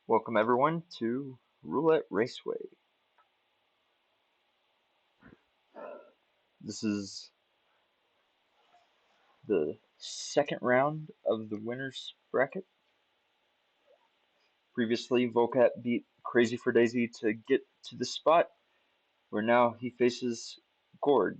Welcome everyone to Roulette Raceway. This is the second round of the winner's bracket. Previously, Vulcat beat Crazy for Daisy to get to the spot where now he faces Gorg.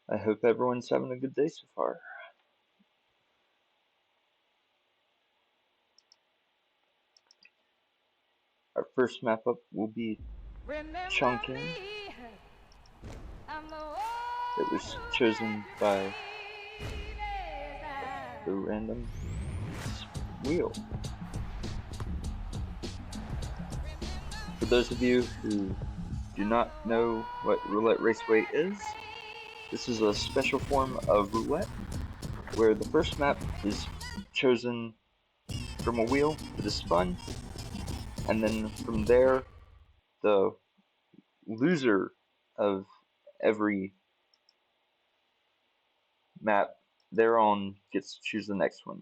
I hope everyone's having a good day so far. Our first map up will be Chunkin. It was chosen by the random wheel. For those of you who do not know what Roulette Raceway is, this is a special form of roulette where the first map is chosen from a wheel that is spun, and then from there, the loser of every map thereon gets to choose the next one.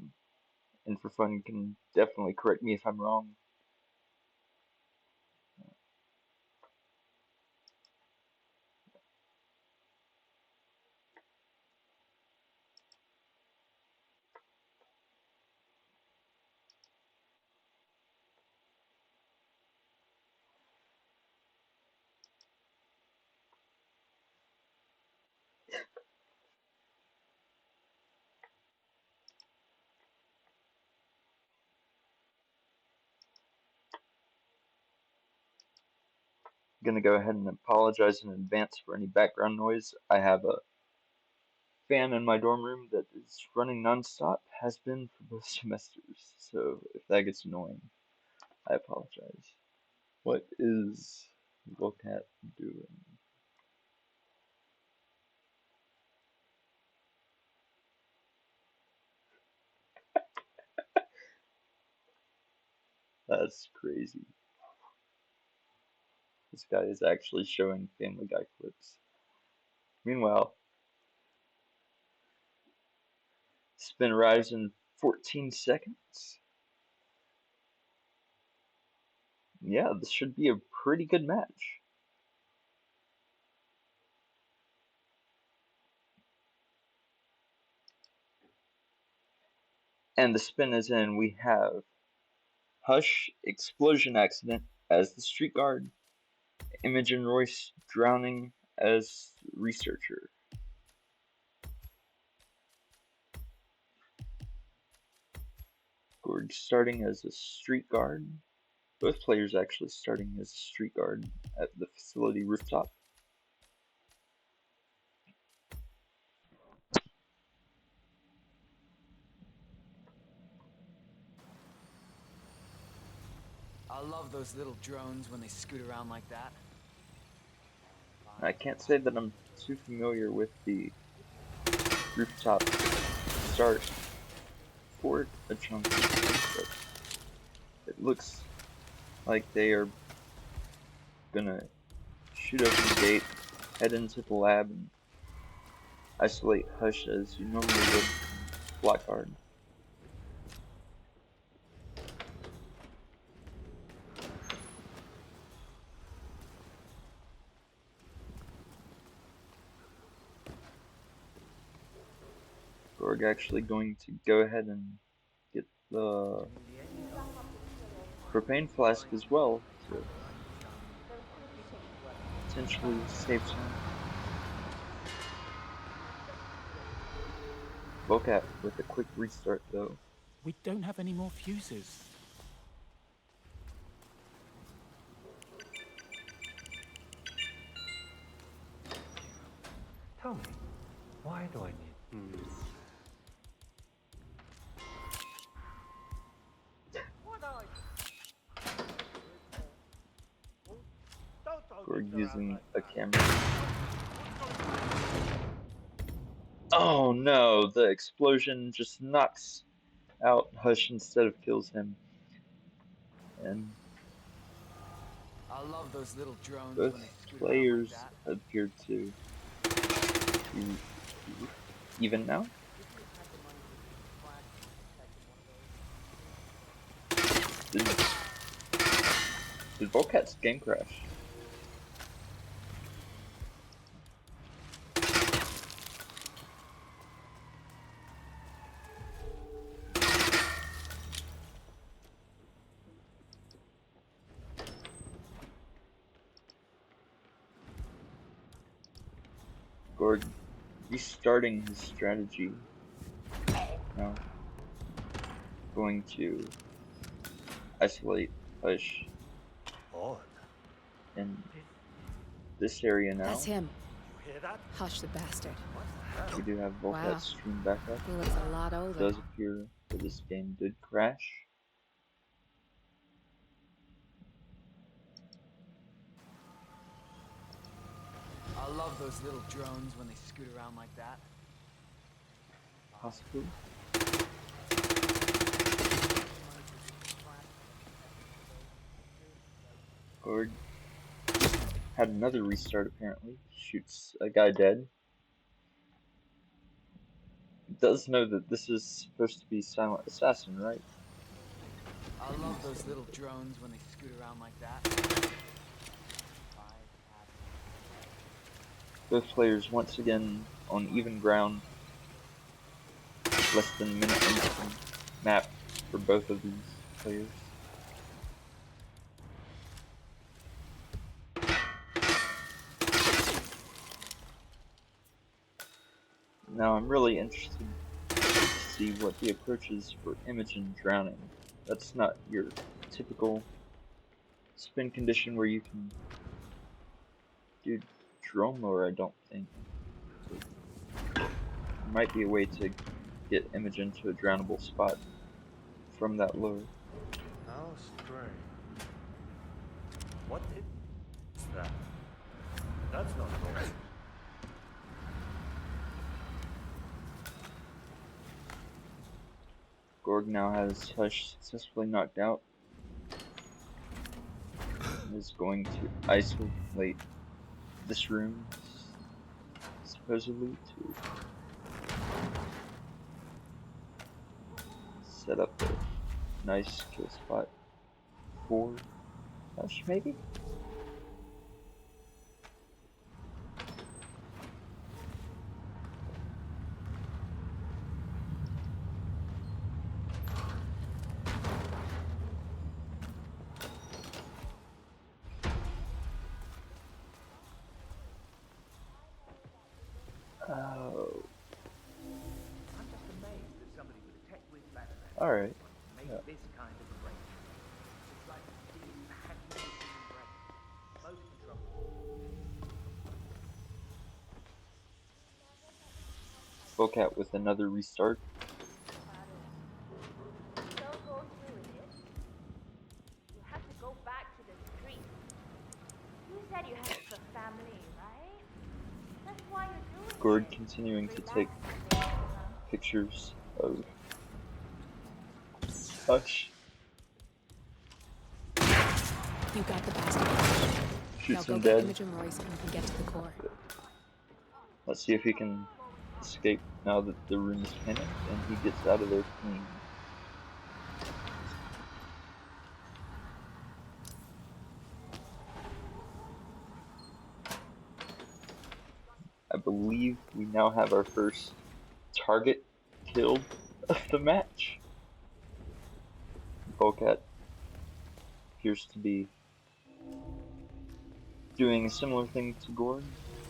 And for fun, you can definitely correct me if I'm wrong. I'm gonna go ahead and apologize in advance for any background noise. I have a fan in my dorm room that is running nonstop, has been for both semesters, so if that gets annoying, I apologize. What is Vulcat doing? That's crazy. This guy is actually showing Family Guy clips. Meanwhile, spin arrives in 14 seconds. Yeah, this should be a pretty good match. And the spin is in. We have Hush, Explosion Accident as the street guard, Imogen Royce drowning as researcher. Gorg starting as a street guard. Both players actually starting as a street guard at the facility rooftop. I love those little drones when they scoot around like that. I can't say that I'm too familiar with the rooftop start for a chunk, but it looks like they are gonna shoot open the gate, head into the lab, and isolate Hush as you normally would block guard. Gorg actually going to go ahead and get the propane flask as well to potentially save time. Vulcat with a quick restart though. We don't have any more fuses. Tell me, why do I need... Gorg using a camera. Oh no, the explosion just knocks out. Hush instead of kills him. And I love those little drones both when they scoot around like players that. appear to be even now. Did, did Vulcat's game crash? Gorg restarting his strategy now. Going to isolate Hush Odd. in this area now. That's him. You hear that? Hush the bastard. What the hell? We do have Vulcat Wow. stream back up. He looks a lot It older. does appear that this game did crash. I love those little drones when they scoot around like that. Possibly. Gorg had another restart apparently. Shoots a guy dead. Does know that this is supposed to be Silent Assassin, right? I love those little drones when they scoot around like that. Both players once again on even ground. Less than a minute into the map for both of these players. Now I'm really interested to see what the approach is for Imogen drowning. That's not your typical spin condition where you can do drone mower, I don't think. There might be a way to get Imogen to a drownable spot from that lure. How strange. What is that? That's not normal. Gorg now has Hush successfully knocked out and is going to isolate this room, supposedly, to set up a nice kill spot for Hush, maybe? Oh. I'm just amazed that somebody with a tech whiz background Alright. made Yeah. this kind of arrangement. It's like being happy brain. Most control. Vulcat with another restart. Don't go through it. You have to go back to the street. You said you had a family, right? That's why you're doing Gorg it. continuing to take Relax, huh? pictures of Hush. You got the bastard. Now Shoots go him get dead. Imogen Royce and we can get to the core. Let's see if he can escape now that the room is panicked and he gets out of there clean. I believe we now have our first target killed of the match. Vulcat appears to be doing a similar thing to Gorg,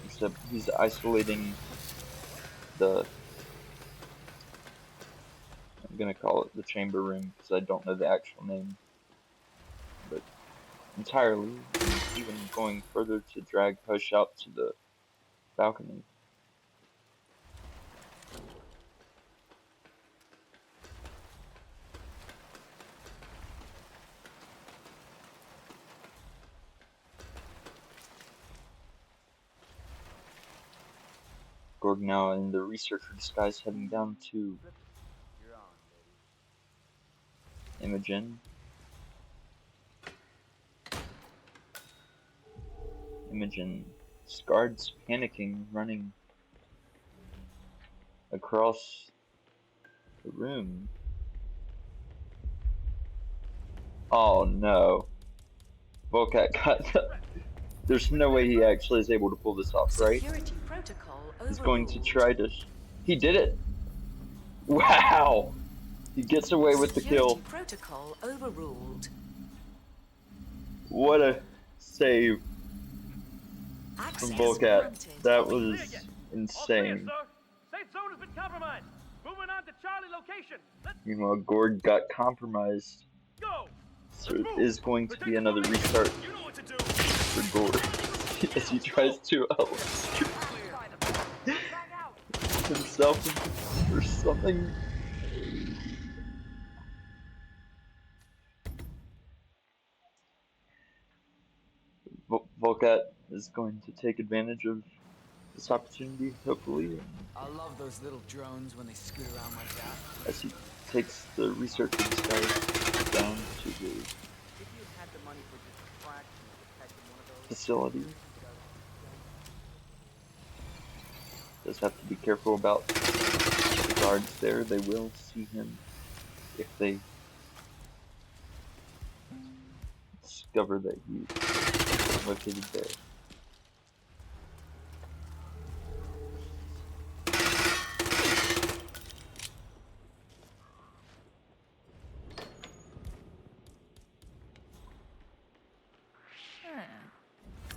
except he's isolating the, I'm gonna call it the chamber room because I don't know the actual name, but entirely, and even going further to drag Hush out to the balcony. Gorg now in the researcher disguise heading down to You're on, baby. Imogen. Guards panicking, running across the room. Oh no. Vulcat got There's no way he actually is able to pull this off, right? Security protocol He's going to overruled. try to... He did it! Wow! He gets away with the kill. Security protocol overruled. What a save from Access Vulcat. granted. That Clear was again. All clear, insane. sir. Safe zone has been compromised. Moving on to Charlie location. Let's Meanwhile, Gorg got compromised, go. so it is going to be another restart You know what to do. for Gorg as he tries to himself or something. Vulcat is going to take advantage of this opportunity, hopefully, I love those little drones when they scoot around like that. as he takes the researcher disguise down to the If you had the money for just a fraction of the price of one of those, facility. Does have to be careful about the guards there. They will see him if they discover that he's located there.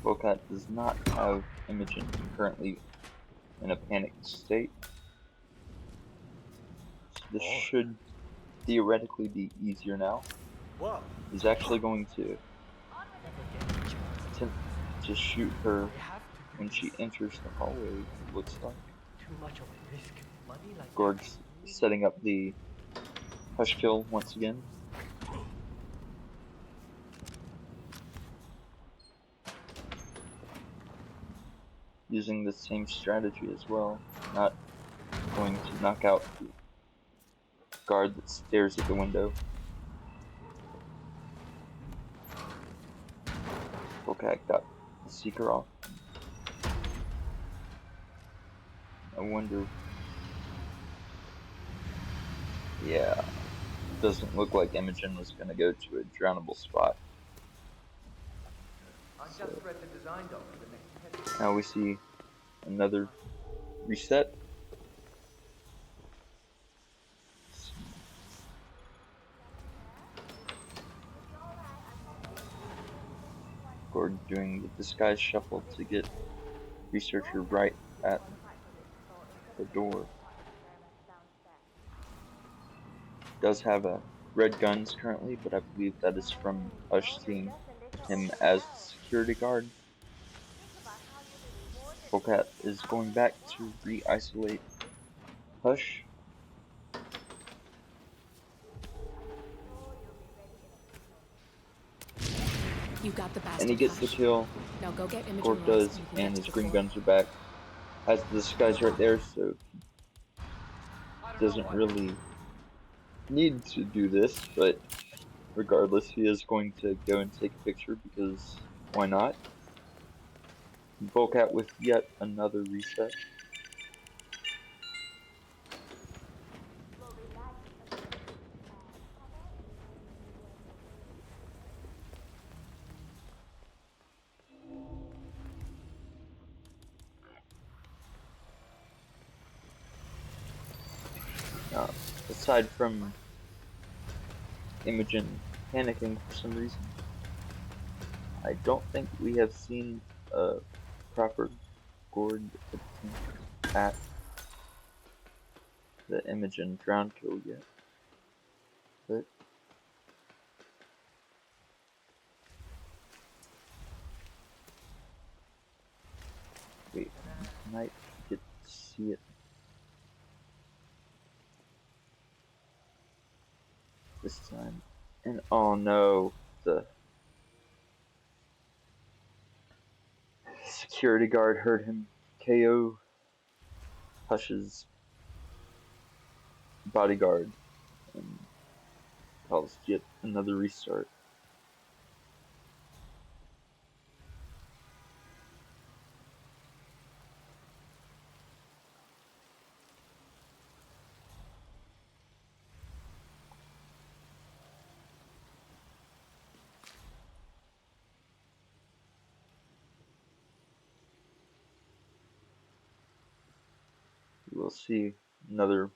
Vulcat does not have Imogen currently in a panicked state. So this should theoretically be easier now. Whoa. He's actually going to attempt to shoot her when she enters the hallway, it looks like. too much of a risk. Money like Gorg's setting up the hush kill once again. Using the same strategy as well, not going to knock out the guard that stares at the window. Okay, got the seeker off. I wonder. Yeah, doesn't look like Imogen was gonna go to a drownable spot. I just read the design doc for the next test. Now we see another reset. Gorg doing the disguise shuffle to get researcher right at the door. Does have a red guns currently, but I believe that is from us seeing him as the security guard. Vulcat is going back to re-isolate Hush. You got the bastard. And he gets the Hush. kill. Now go get Imogen Gorg Ross does, you can get and to his the green core. guns are back. Has the disguise right there, so doesn't really need to do this, but regardless, he is going to go and take a picture because why not? Vulcat with yet another reset. Aside from Imogen panicking for some reason, I don't think we have seen a proper Gorg attempt at the Imogen drown kill yet. But wait, I might get to see it this time. And oh no, the security guard heard him KO Hush's bodyguard and probably caused yet another restart. We'll see another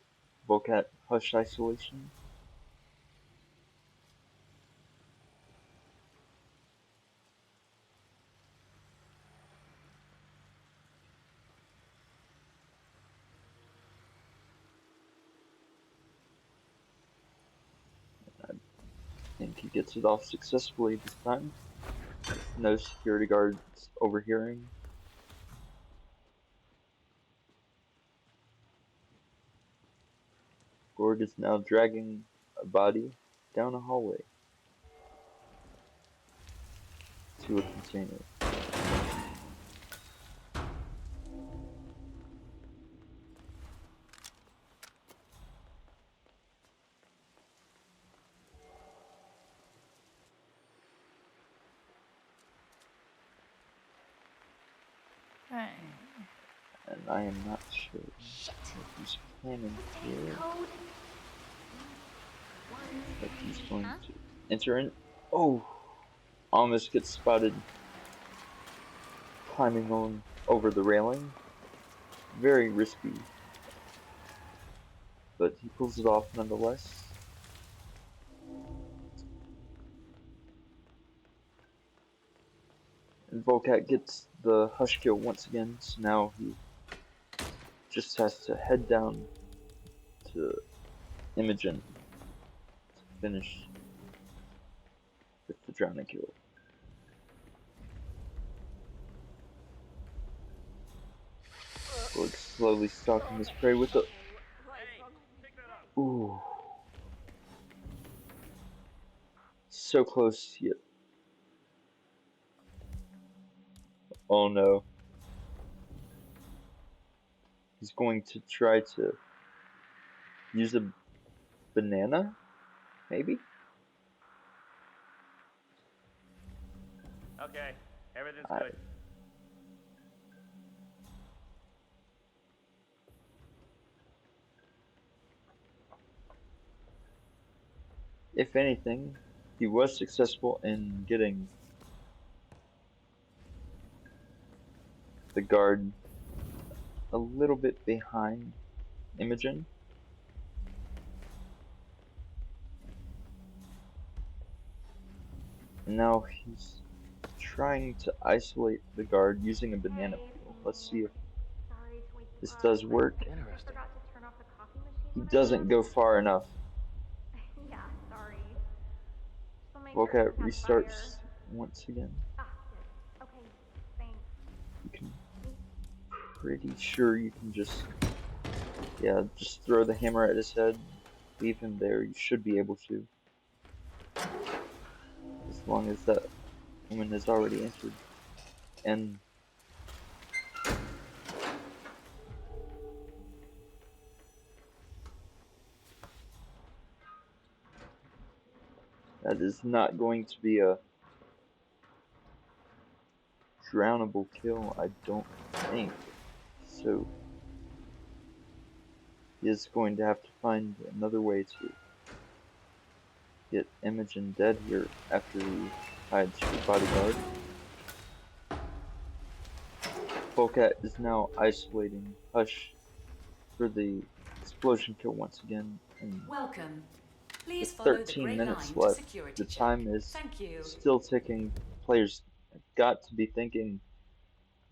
Vulcat hush isolation. I think he gets it off successfully this time. No security guards overhearing. Gorg is now dragging a body down a hallway to a container. And I am not sure what he's planning here. But he's going to enter in. Oh! Almost gets spotted climbing on over the railing. Very risky. But he pulls it off nonetheless. And Vulcat gets the hush kill once again, so now he just has to head down to Imogen to finish with the drowning kill. Gorg slowly stalking his prey with the... Ooh. So close yet. Oh no. He's going to try to use a banana? Maybe? Okay, everything's good. If anything, he was successful in getting the guard a little bit behind Imogen. And now he's trying to isolate the guard using a banana peel. Let's see if this does work. Interesting. He doesn't go far enough. Yeah, sorry. So make Vulcat restarts once again. Ah, good. Okay, thanks. You can, pretty sure you can just, yeah, just throw the hammer at his head, leave him there. You should be able to, as long as that woman has already entered. And that is not going to be a drownable kill, I don't think. So he is going to have to find another way to get Imogen dead here after he hides the bodyguard. Vulcat is now isolating Hush for the explosion kill once again. And Welcome. with Please follow the 13 grey minutes line to left, security the check. time is Thank you. still ticking. Players have got to be thinking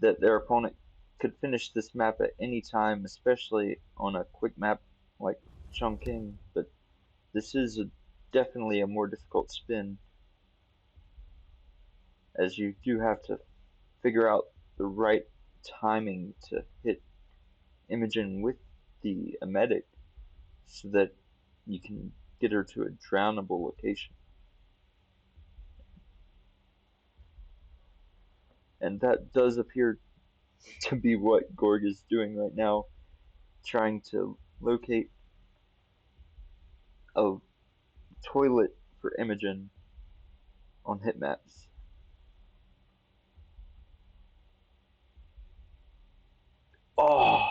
that their opponent could finish this map at any time, especially on a quick map like Chongqing, but this is definitely a more difficult spin, as you do have to figure out the right timing to hit Imogen with the emetic so that you can get her to a drownable location. And that does appear to be what Gorg is doing right now, trying to locate a toilet for Imogen on hit maps. Oh,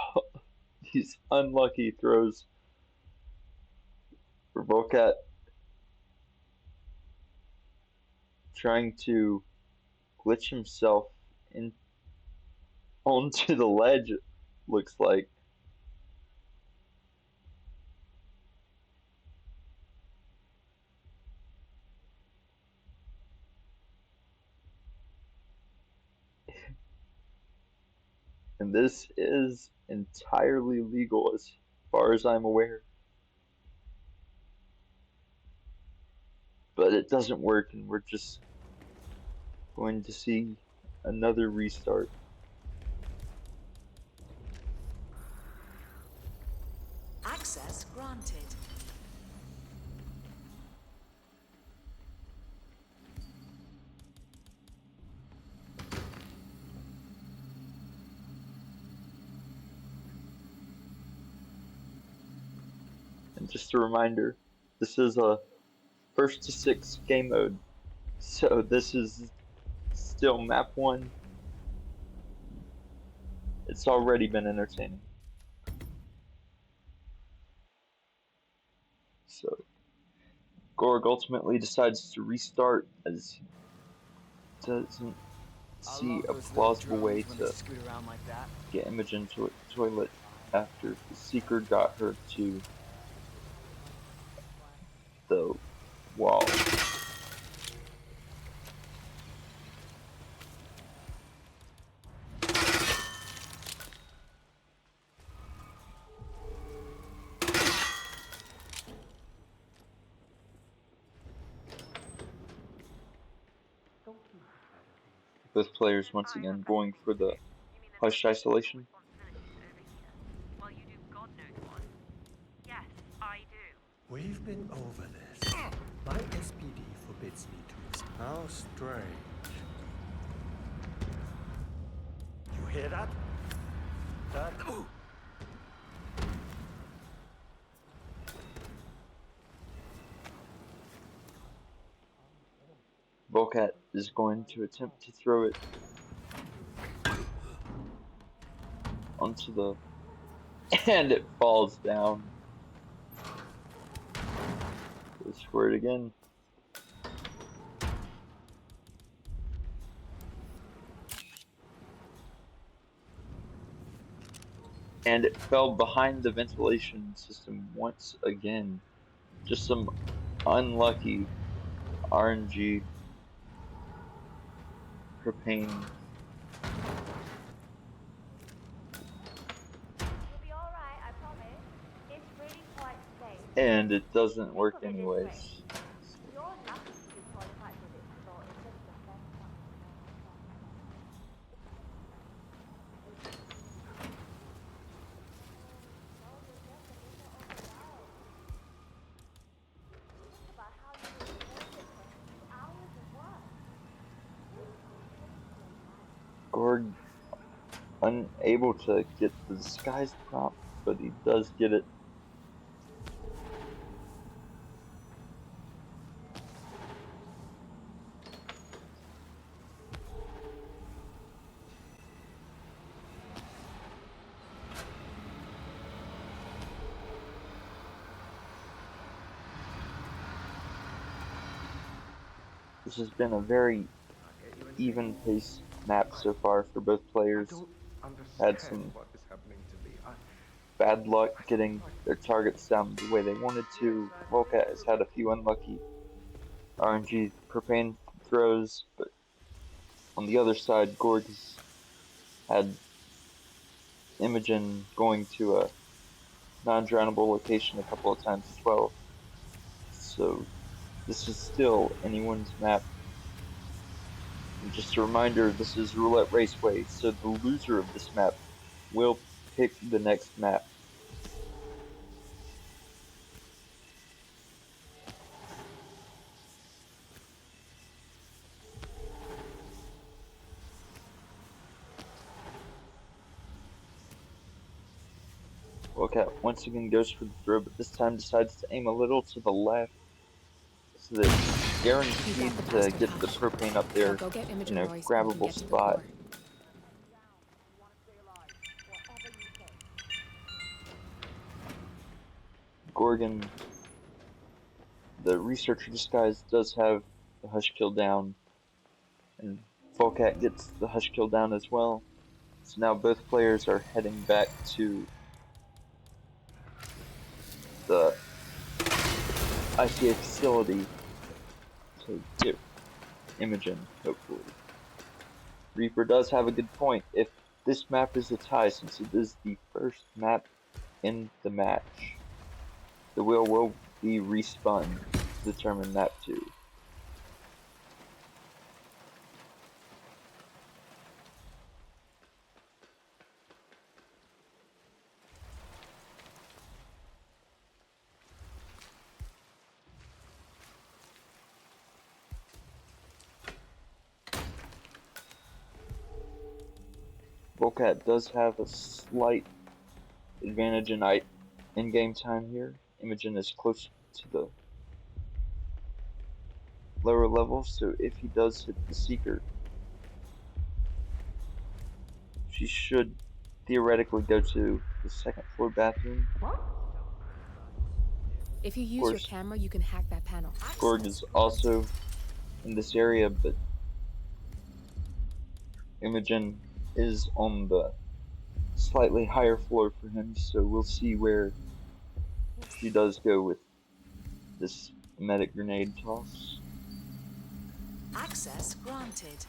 these unlucky throws for Vulcat, trying to glitch himself in onto the ledge, looks like. And this is entirely legal as far as I'm aware. But it doesn't work, and we're just going to see another restart. Access granted. And just a reminder, this is a first to 6 game mode. So this is still map 1. It's already been entertaining. So Gorg ultimately decides to restart as he doesn't I see love a those little plausible way drones when they to scoot around like that. get Imogen to a toilet after the Seeker got her to the wall. Both players once again going for the hush isolation. Well, you do God knows what. Yes, I do. We've been over this. My SPD forbids me to. How strange. You hear that? That. Vulcat is going to attempt to throw it onto the... and it falls down. Goes for it again. And it fell behind the ventilation system once again. Just some unlucky RNG propane. You'll be alright, I promise. It's really quite safe. And it doesn't Think work of it this anyways. way. You're lucky to be qualified for this, so it's just the best fucking about how you reported for 2 hours of work. Gorg unable to get the disguise prompt, but he does get it. This has been a very even-paced map so far for both players. Had some what is happening to me. bad luck getting their targets down the way they wanted to. Vulcat has had a few unlucky RNG propane throws, but on the other side, Gorg has had Imogen going to a non-drownable location a couple of times as well. So this is still anyone's map. And just a reminder, this is Roulette Raceway, so the loser of this map will pick the next map. Vulcat once again goes for the throw, but this time decides to aim a little to the left. so that it's guaranteed to get the propane up Now there go get in Imogen, a Royce, and we can grabbable get to the spot. core. Gorgon, the researcher disguise, does have the hush kill down, and Vulcat gets the hush kill down as well. So now both players are heading back to the ICA facility to get Imogen, hopefully. Reaper does have a good point. If this map is a tie, since it is the first map in the match, the wheel will be respun to determine map 2. Vulcat does have a slight advantage in game time here. Imogen is close to the lower level, so if he does hit the Seeker, she should theoretically go to the second floor bathroom. If you use your camera, you can hack that panel. Gorg is also in this area, but Imogen is on the slightly higher floor for him, so we'll see where she does go with this medic grenade toss. Access granted.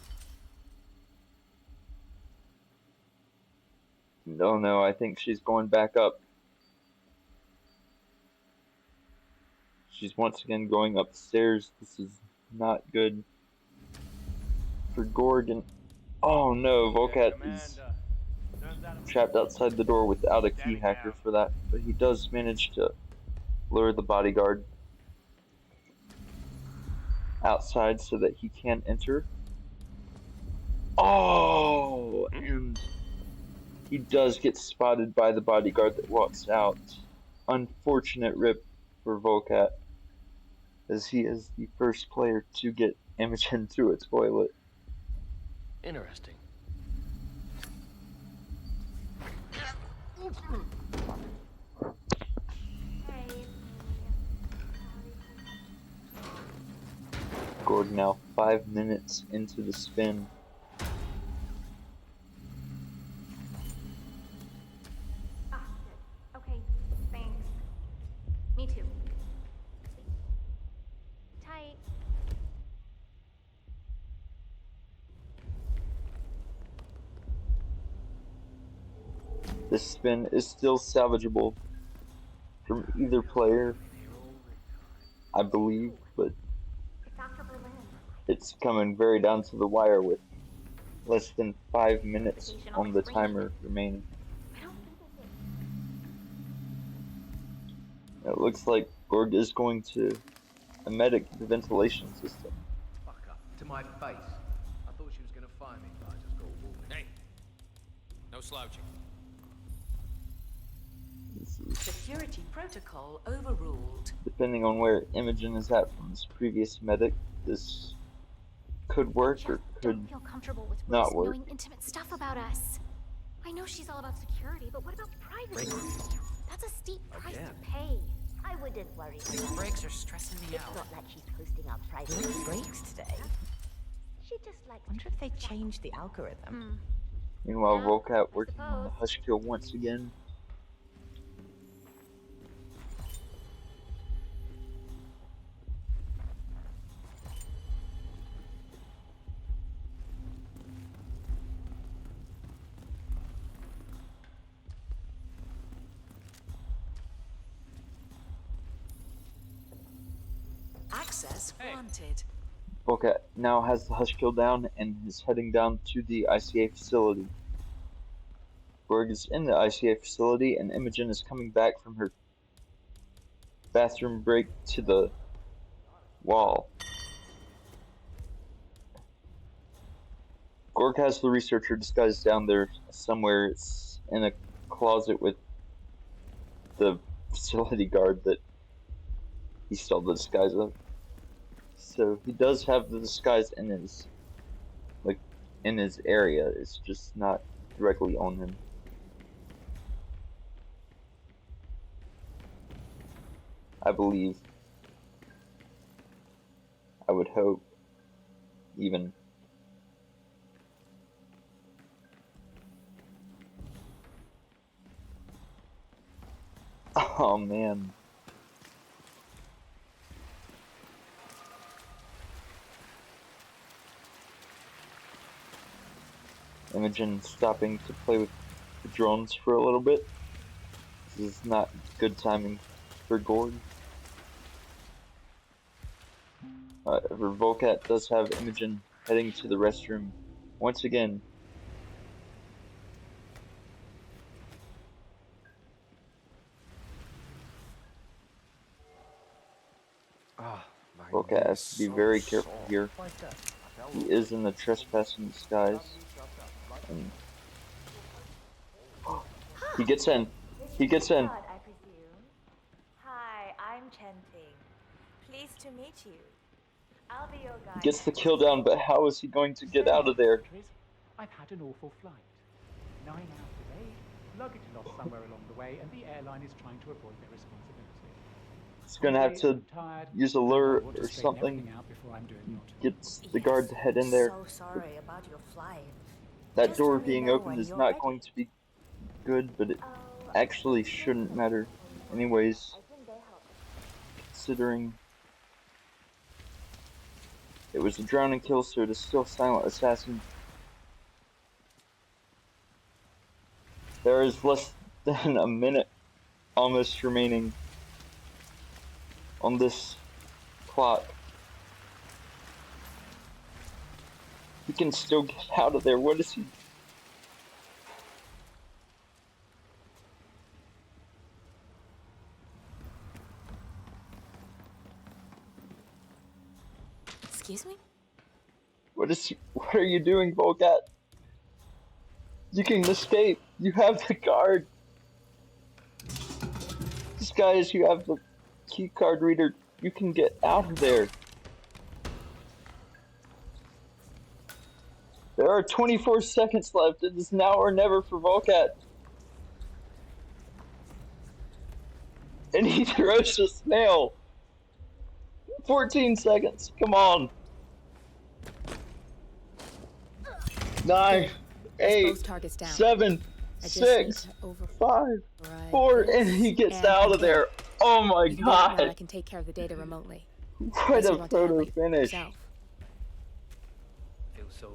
No, I think she's going back up. She's once again going up the stairs. This is not good for Gorgon. Oh no, Vulcat is trapped outside the door without a key hacker for that, but he does manage to lure the bodyguard outside so that he can enter. Oh, and he does get spotted by the bodyguard that walks out. Unfortunate rip for Vulcat, as he is the first player to get Imogen to a toilet. Interesting. Gorg now 5 minutes into the spin. Ah, shit. Okay, thanks. Me too. Tight. This spin is still salvageable from either player, I believe, but Dr. Berlin. it's coming very down to the wire with less than 5 minutes on the timer remaining. I don't think they did. It looks like Gorg is going to a medic the ventilation system. Fuck up to my face. I thought she was gonna fire me, but I just got a warning. Hey, no slouching. This is, Security protocol overruled. depending on where Imogen is at from this previous medic, this could work or Just could don't feel comfortable with not Rose work. knowing intimate stuff about us. I know she's all about security, but what about privacy? That's a steep price to pay. I wouldn't worry. These breaks are stressing me It's out. not like she's posting our private Breaks today. She just likes Wonder if they changed the algorithm. Meanwhile, Yeah, Vulcat I working on the suppose. hush kill once again. Access granted. Vulcat now has the hush kill down and is heading down to the ICA facility. Gorg is in the ICA facility and Imogen is coming back from her bathroom break to the wall. Gorg has the researcher disguised down there somewhere. It's in a closet with the facility guard that he stole the disguise of. So he does have the disguise in his, like, in his area. It's just not directly on him. I believe. I would hope. Even. Oh man. Imogen stopping to play with the drones for a little bit. This is not good timing for Gorg. Vulcat does have Imogen heading to the restroom once again. Vulcat has to be very careful here. He is in the trespassing disguise. And he gets in. He gets in. I presume. Hi, I'm Chenting. Pleased to meet you. I'll be your guide. He gets the kill down, but how is he going to get out of there? I've had an awful flight. 9 hours delayed, luggage lost somewhere along the way, and the airline is trying to avoid their responsibility. He's gonna have to use a lure or something. Gets the guard to head in there. So sorry about your flight. That door being open is not going to be good, but it actually shouldn't matter anyways, considering it was a drowning kill, so it is still silent assassin. There is less than a minute almost remaining on this clock. He can still get out of there. What is he? Excuse me? What are you doing, Vulcat? You can escape. You have the card. Disguise, you have the key card reader. You can get out of there. There are 24 seconds left. It is now or never for Vulcat. And he throws a snail. 14 seconds. Come on. 9, 8, 7, 6, 5, 4, and he gets out of there. Oh my god. I can take care of the data remotely. What a photo finish. Feels so.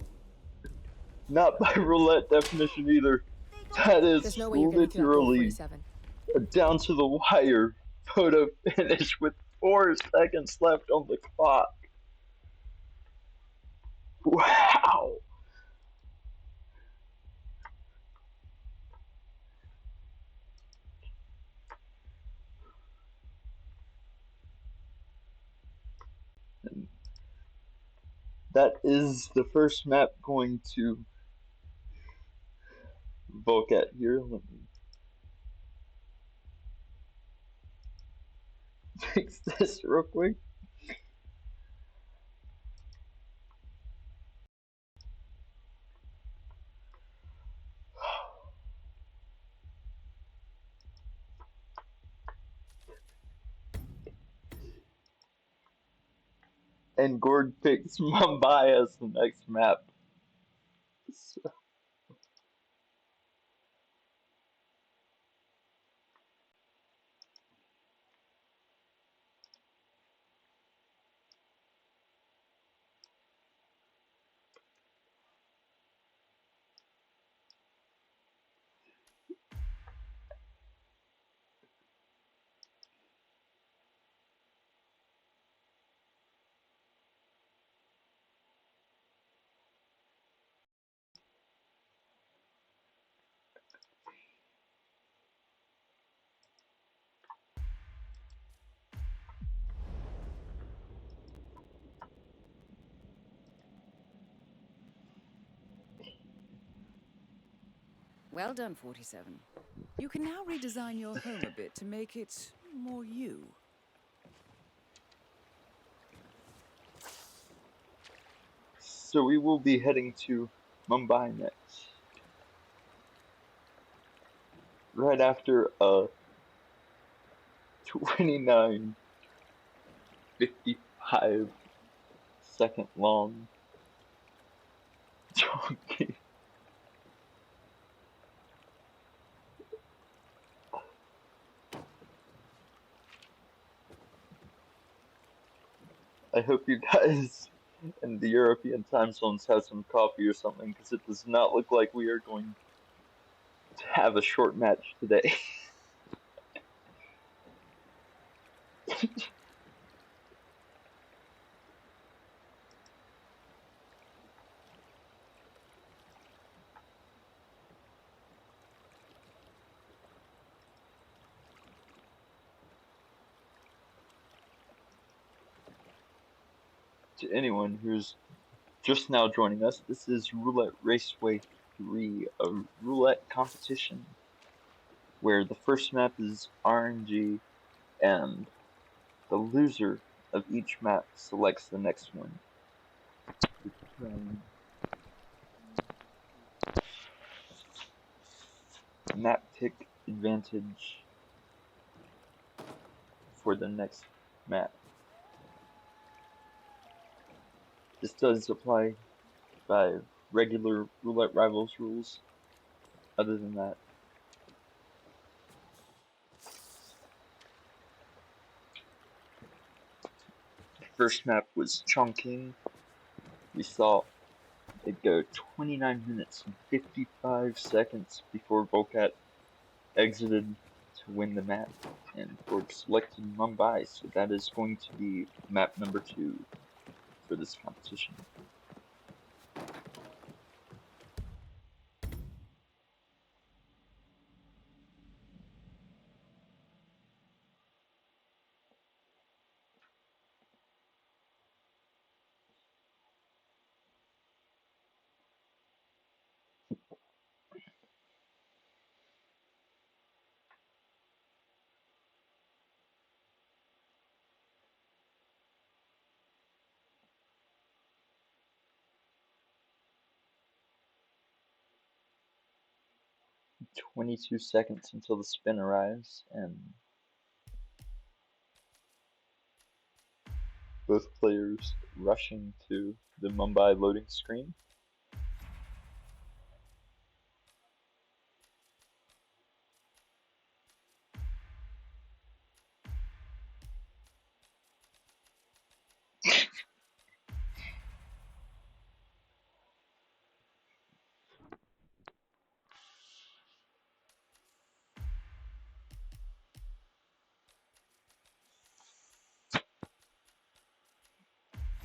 Not by roulette definition either. That is literally a down to the wire photo finish with 4 seconds left on the clock. Wow. That is the first map going to Vulcat here. Let me fix this real quick. And Gorg picks Mumbai as the next map. So. Well done, 47. You can now redesign your home a bit to make it more you. So we will be heading to Mumbai next. Right after a 29:55 long jockey. I hope you guys in the European time zones have some coffee or something, because it does not look like we are going to have a short match today. To anyone who's just now joining us, this is Roulette Raceway 3, a roulette competition where the first map is RNG and the loser of each map selects the next one. Map pick advantage for the next map. This does apply by regular Roulette Rivals rules. Other than that, the first map was Chongqing. We saw it go 29 minutes and 55 seconds before Vulcat exited to win the map, and Gorg selected Mumbai, so that is going to be map number 2 for this competition. "22 seconds until the spin arrives, and both players rushing to the Mumbai loading screen.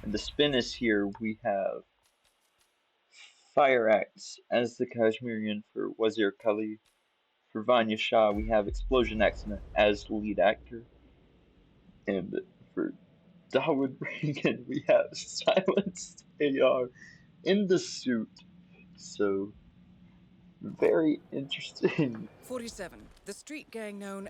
And the spin is here. We have Fire Axe as the Kashmirian for Wazir Kali. For Vanya Shah, we have Explosion Accident as the lead actor. And for Dawood Reagan, we have Silenced AR in the suit. So, very interesting 47. The street gang known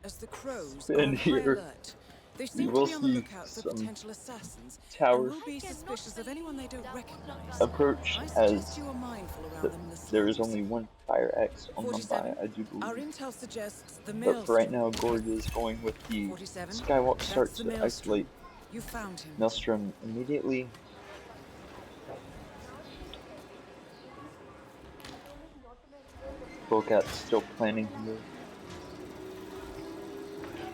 as the Crows are spin on high here. alert. They We seem to will be on the see lookout for some potential assassins and towers will be suspicious of anyone they don't recognize. approach, I suggest as you are mindful around them in the there is slums. only one Fire Axe on 47. Mumbai, I do Our believe. intel suggests the But for right Maelstrom. now, Gorg is going with the 47. Skywalk start That's the to Maelstrom. isolate You found him. Maelstrom immediately. Vulcat still planning here,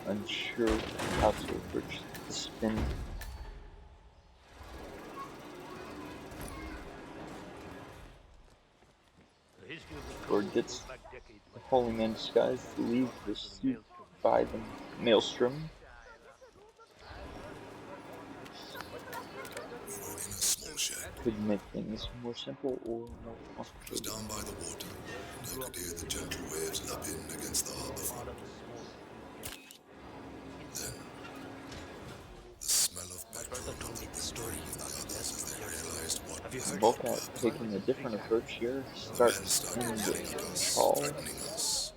unsure how to approach the spin. Gorg gets the Holy Man disguise to leave the suit by the Maelstrom. Could make things more simple or more It was complicated. down by the water, and I could hear the gentle waves lapping against the harbor front. Then, the smell of petrol took the wind away with the others as they realized what was about to Vulcat happen. taking a different approach here, The men starts started in the yelling at us, tall, threatening us.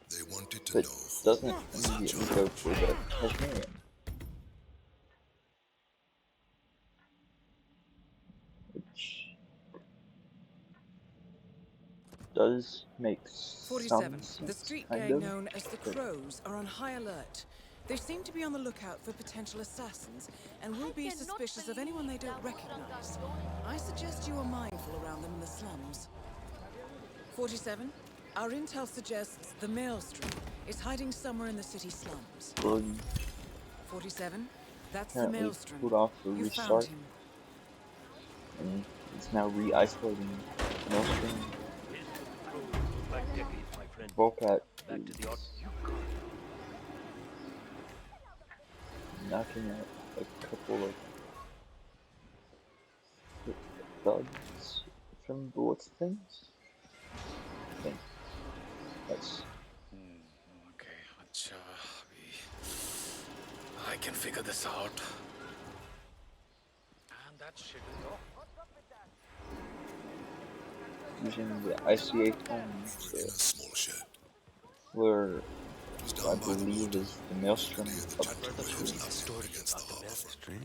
They wanted to but know who doesn't was in immediately charge. go for the Kashmirian. does make some 47. sense, The street kind gang of. known as the but Crows are on high alert. They seem to be on the lookout for potential assassins and will be suspicious of anyone they don't recognize. I suggest you are mindful around them in the slums. 47. Our intel suggests the Maelstrom is hiding somewhere in the city slums. Gorg 47. That's the apparently Maelstrom. pulled off the You found restart him. and is now re-isolating Maelstrom. Back decades, my friend. Vulcat Back to the art. is knocking out a couple of thugs from the looks of things. I think that's Okay, I can figure this out. And that shit is off. using the ICA phones. Where I believe is the Maelstrom up to the Story against the harbor. Strange.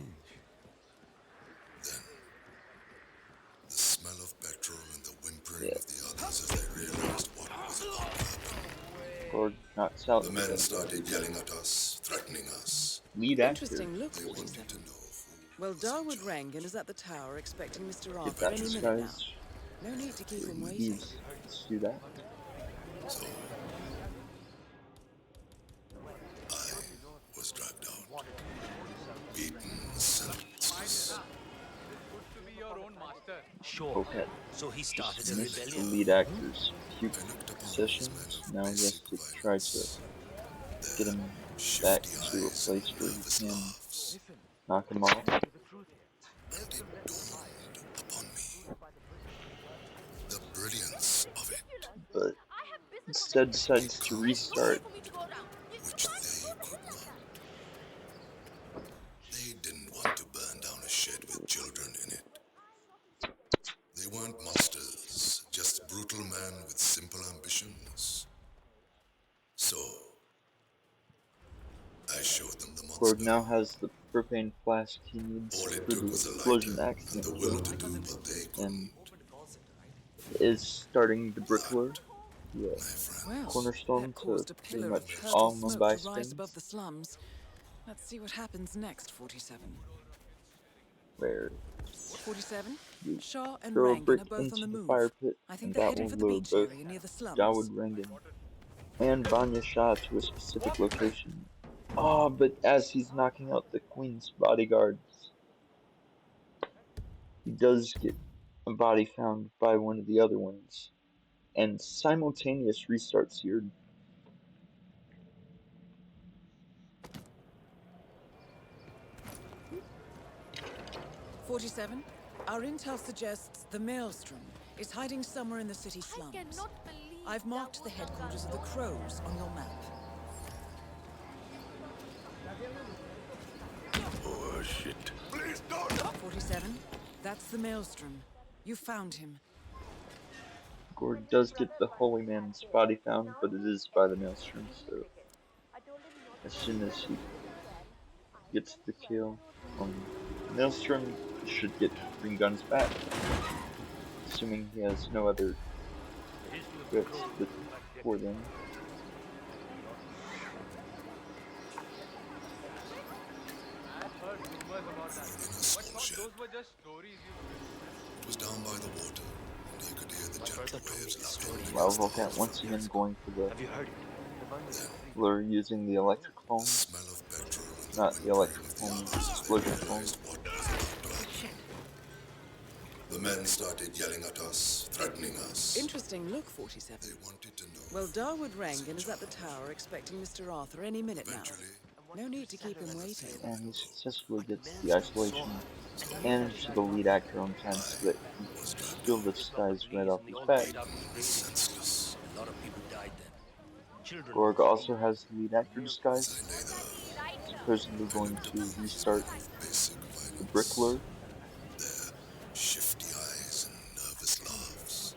The smell of petrol and the whimpering of the others as they realized what was about to happen. Gorg knocks out The men started yelling at us, threatening us. lead actor. Interesting look, They 47. wanted to know Well, Darwood Rangan is at the tower expecting Mr. Get Arthur that any minute now. disguise. No need to keep him waiting. He's let's do that. So I was dragged out, beaten senseless. Sure. Vulcat So he started just a missed the rebellion. lead actor's puke sessions. Now he has to try to get him back to a place where he can knock him off. And it dawned upon me the brilliance of it, But instead decides to restart. which they could not. They didn't want to burn down a shed with children in it. They weren't monsters, just brutal men with simple ambitions. So, I showed them the monster. Gorg now has the propane flask he needs All for it the took was a explosion lighter and accident the will to do what they and couldn't. is starting the brickler. Yeah. Well, Cornerstone that to caused a pretty pillar much of all purple smoke Mumbai to rise spins, above the slums. Let's see what happens next, 47. where 47. you Shaw and throw a Rangan brick are both on into the the move. fire pit, I think and they're that heading will for the lure beach both area near the slums. Dawood Rangan and Vanya Shah to a specific location. Ah, but as he's knocking out the Queen's bodyguards, he does get a body found by one of the other ones, and simultaneous restarts here. 47. Our intel suggests the Maelstrom is hiding somewhere in the city slums. I've marked the headquarters of the Crows on your map. Oh shit. Please don't! 47. That's the Maelstrom. You found him. Gorg does get the Holy Man's body found, but it is by the Maelstrom, so as soon as he gets the kill on Maelstrom, he should get Green Guns back, assuming he has no other threats for them. It was down by the water, and I could hear the gentle waves lapping While against the Vulcat once again going for the Have you heard it? lure using the electric foam, smell of petrol and not the electric foam, explosion foam. realized what was about to happen. The men started yelling at us, threatening us. Interesting look, 47. They wanted to know. Well, Darwood Rangan is at the tower expecting Mr. Arthur any minute now. No need to keep him waiting. And he successfully gets the isolation and to the lead actor on time so that he can steal the disguise right off his back. Senseless. A lot of people died then. Children. Gorg also has the lead actor disguise, supposedly going to restart the brickler. Their shifty eyes and nervous laughs.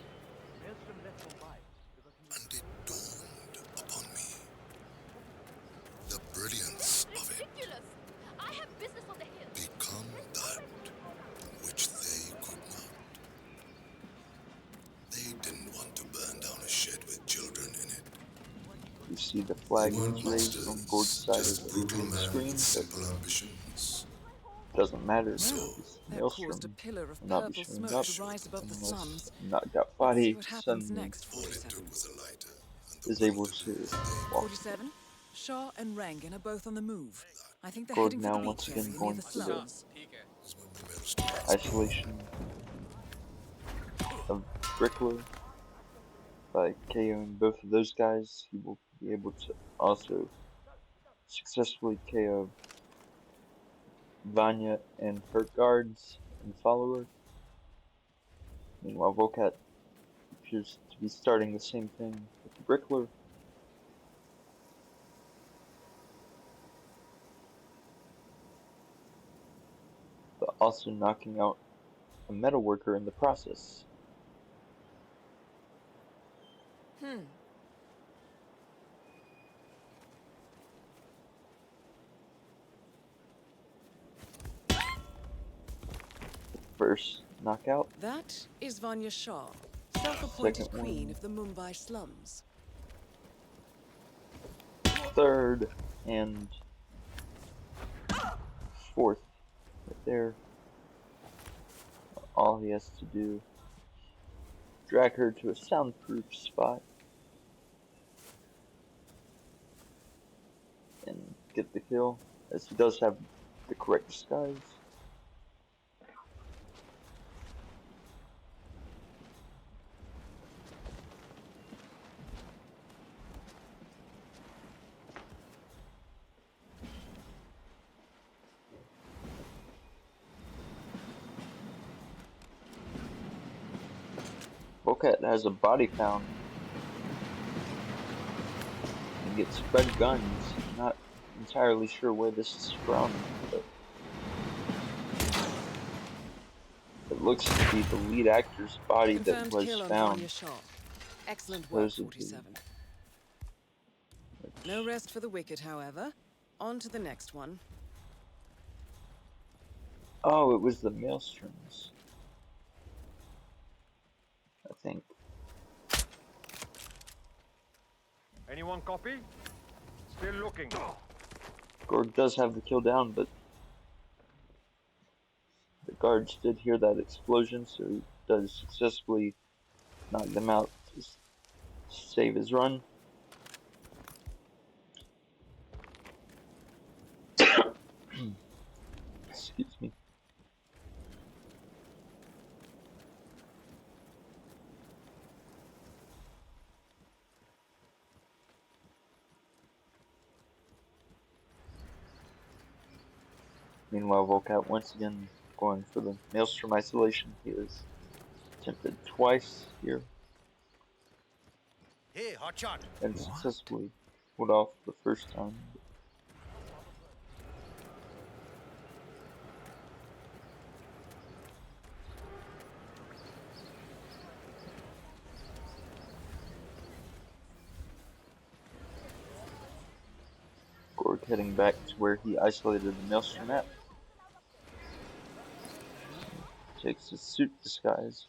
And it dawned upon me the brilliance of it. I have business on the hill. Become that which they could not. They didn't want to burn down see the They flag weren't raised on Gorg's monsters, side of just the brutal men screen, with but simple ambitions. doesn't matter So, because That caused a Maelstrom pillar of will not be purple showing smoke up to rise above the unless slums. a knocked out Let's see body what happens suddenly next, all it 47. took was a lighter, and the is able relatively to mundane walk. 47. Shah and Rangan are both on the move. I think they're Gorg heading for now the once beach again area near going the for the slums. is when the maelstrom has isolation of Brickler. By KOing both of those guys, he will be able to also successfully KO Vanya and her guards and follower. Meanwhile, Vulcat appears to be starting the same thing with the Brickler. But also knocking out a metal worker in the process. First knockout. That is Vanya Shah, self-appointed Second queen one. of the Mumbai slums. Third and fourth. Right there. All he has to do, drag her to a soundproof spot and get the kill, as he does have the correct disguise. Vulcat has a body found and gets red guns. Not entirely sure where this is from, but it looks to be the lead actor's body that Confirmed was kill on found, Vanya Shah. Excellent work, supposedly. 47. No rest for the wicked, however. On to the next one. Oh, it was the Maelstroms, I think. Anyone copy? Still looking. Gorg does have the kill down, but the guards did hear that explosion, so he does successfully knock them out to save his run. Excuse me. Meanwhile, Vulcat once again going for the Maelstrom isolation. He was attempted twice here Hey, hotshot. and successfully pulled off the first time. Gorg heading back to where he isolated the Maelstrom at. Takes his suit disguise.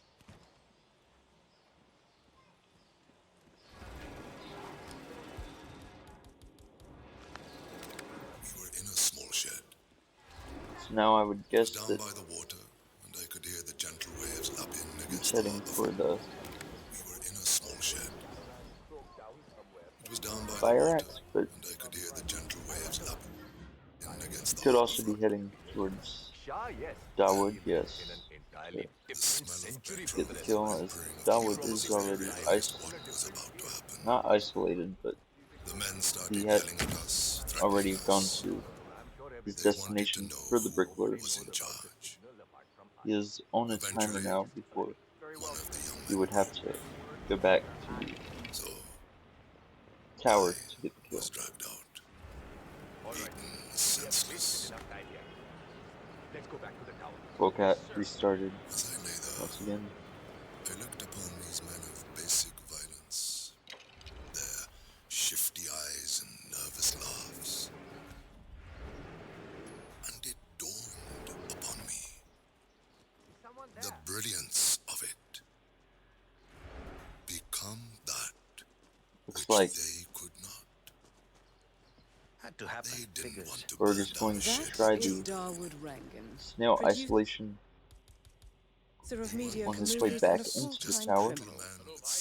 We were in a small shed. So now I would It was guess down that by the water, and I could hear the gentle waves lapping he's against the heading harbor for front. the We were in a small shed. It was down by the fire water, axe, but and I could hear the gentle waves lapping against he the could harbor also be front. heading towards Shah, yes. Dawood, In an yes, entirely The different smell of century petrol get the from this. kill and as praying of Dawood the is explosive already realized what was about to happen. not isolated, but The men started he had yelling at us, already threatening gone us. to his They wanted to destination know for the who Bricklers. was in charge. He is on a timer Eventually, now before one of the young he men would have broke. to go back to the So tower I to get the kill. was dragged out, beaten senseless. Let's go back to the tower. Vulcat restarted As I lay there, once again. I looked upon these men of basic violence, their shifty eyes and nervous laughs, and it dawned upon me the brilliance of it. Become that Looks which like they could not. had to happen. They didn't want to Gorg burn is down going the to shit try with Is the children. Darwood Rangan, snail producer isolation of media on his way careers back and a into the full-time tower. criminal.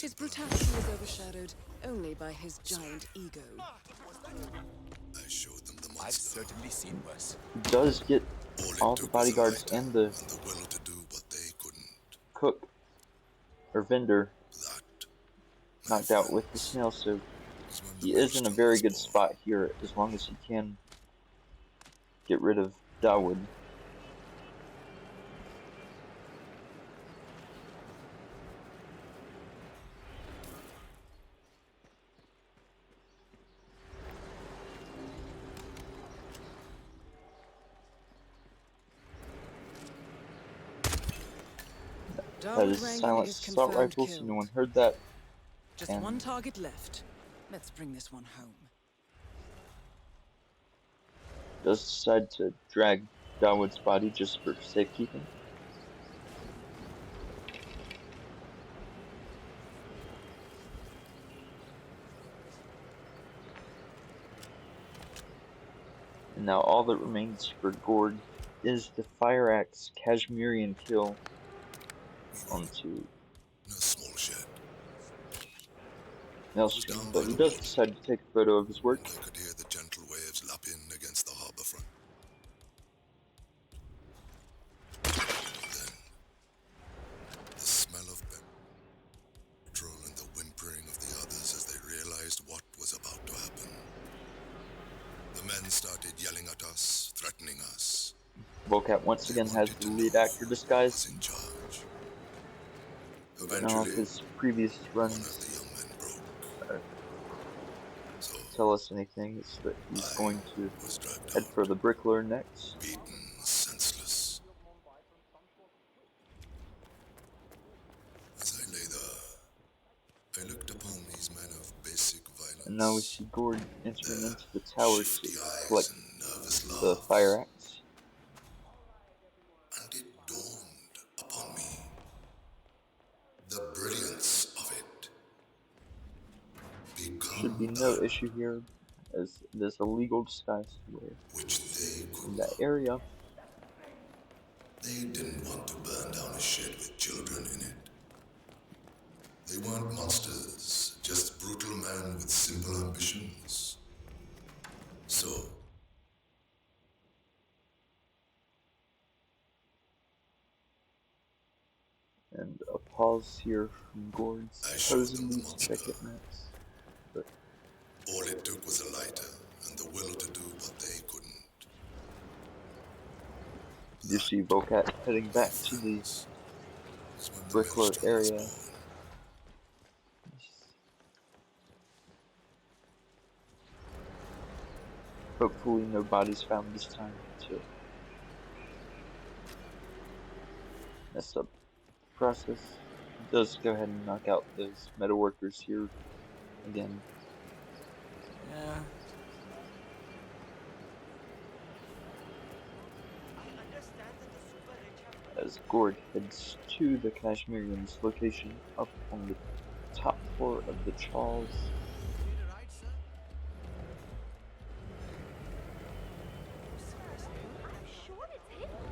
His brutality is overshadowed only by his giant ego. I showed them the monster. I've certainly seen worse. He does get All it all the took was a bodyguards lighter and the and the will to do what they couldn't. cook or vendor That, my knocked out with the friends, snail, so is when he the is in a monster very was good born. spot here as long as he can get rid of Dawood. That Darwood is Rangan silenced is assault confirmed rifle, so killed. no one heard that. Just And one target left. Let's bring this one home. does decide to drag Dawood's body just for safekeeping. And now all that remains for Gorg is the Fire Axe Kashmirian kill onto No small shed. Maelstrom, but he does decide to take a photo of his work. I could hear the gentle waves lapping against the harbor front. Then, the smell of petrol and the whimpering of the others as they realized what was about to happen. The men started yelling at us, threatening us. Vulcat once again has the lead actor disguise. In charge. None of Eventually, his previous one of runs the young men broke. So tell us anything. It's that he's going to was dragged head out, for the bricklayer next. beaten, senseless. As I lay there, I looked upon these men of basic violence. And now we see Gorg entering into the tower to Shifty eyes collect and nervous the laughs. Fire Axe. And it dawned upon me the brilliance of it. Should be no issue here, as it is a legal disguise to wear Which they could in that area. They didn't want to burn down a shed with children in it. They weren't monsters, just brutal men with simple ambitions. So, And a pause here from Gorg supposedly to check it next. But all it took was a lighter and the will to do what they couldn't. you see Vulcat heading back to the bricklayer area. Hopefully no bodies found this time to mess up the process. He does go ahead and knock out those metal workers here again. Yeah. As Gorg heads to the Kashmirians' location up on the top floor of the Charles.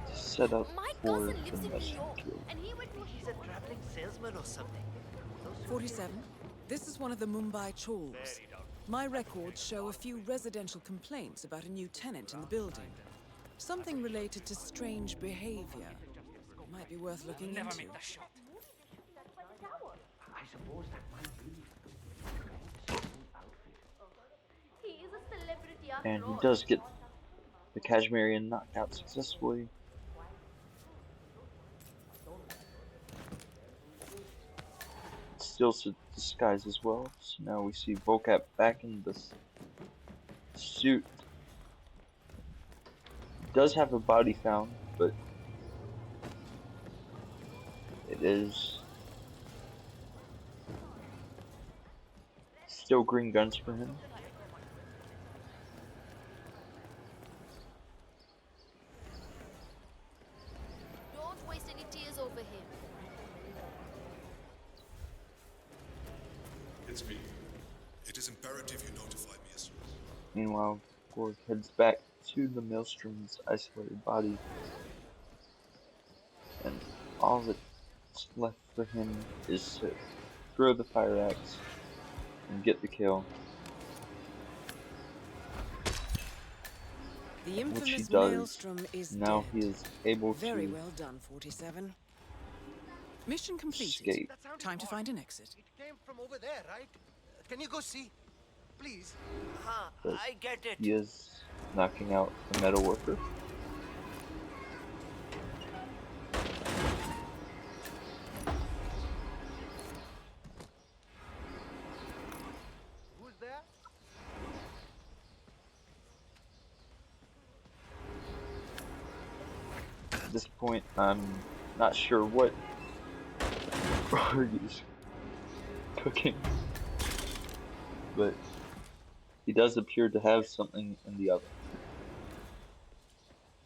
To set up for the mission kill. He's a traveling salesman or something. 47. This is one of the Mumbai chawls. My records show a few residential complaints about a new tenant in the building. Something related to strange behavior. Might be worth looking into. I suppose that might be He is a celebrity after And he all. does get the Kashmirian knocked out successfully. Still disguised as well. So now we see Vulcat back in this suit. Does have a body found, but it is still green guns for him. Don't waste any tears over him. It's me. It is imperative you notify me as soon as. Meanwhile, Gorg heads back to the Maelstrom's isolated body, and all that's left for him is to throw the fire axe and get the kill. The Which he infamous does. Maelstrom is Now dead. he is able Very to well done, 47. Mission completed. escape. Time to find an exit. It came from over there, right? Can you go see? Please. But I get it. he is knocking out the metal worker. Who's there? At this point, I'm not sure what Gorg is cooking, but he does appear to have something in the oven.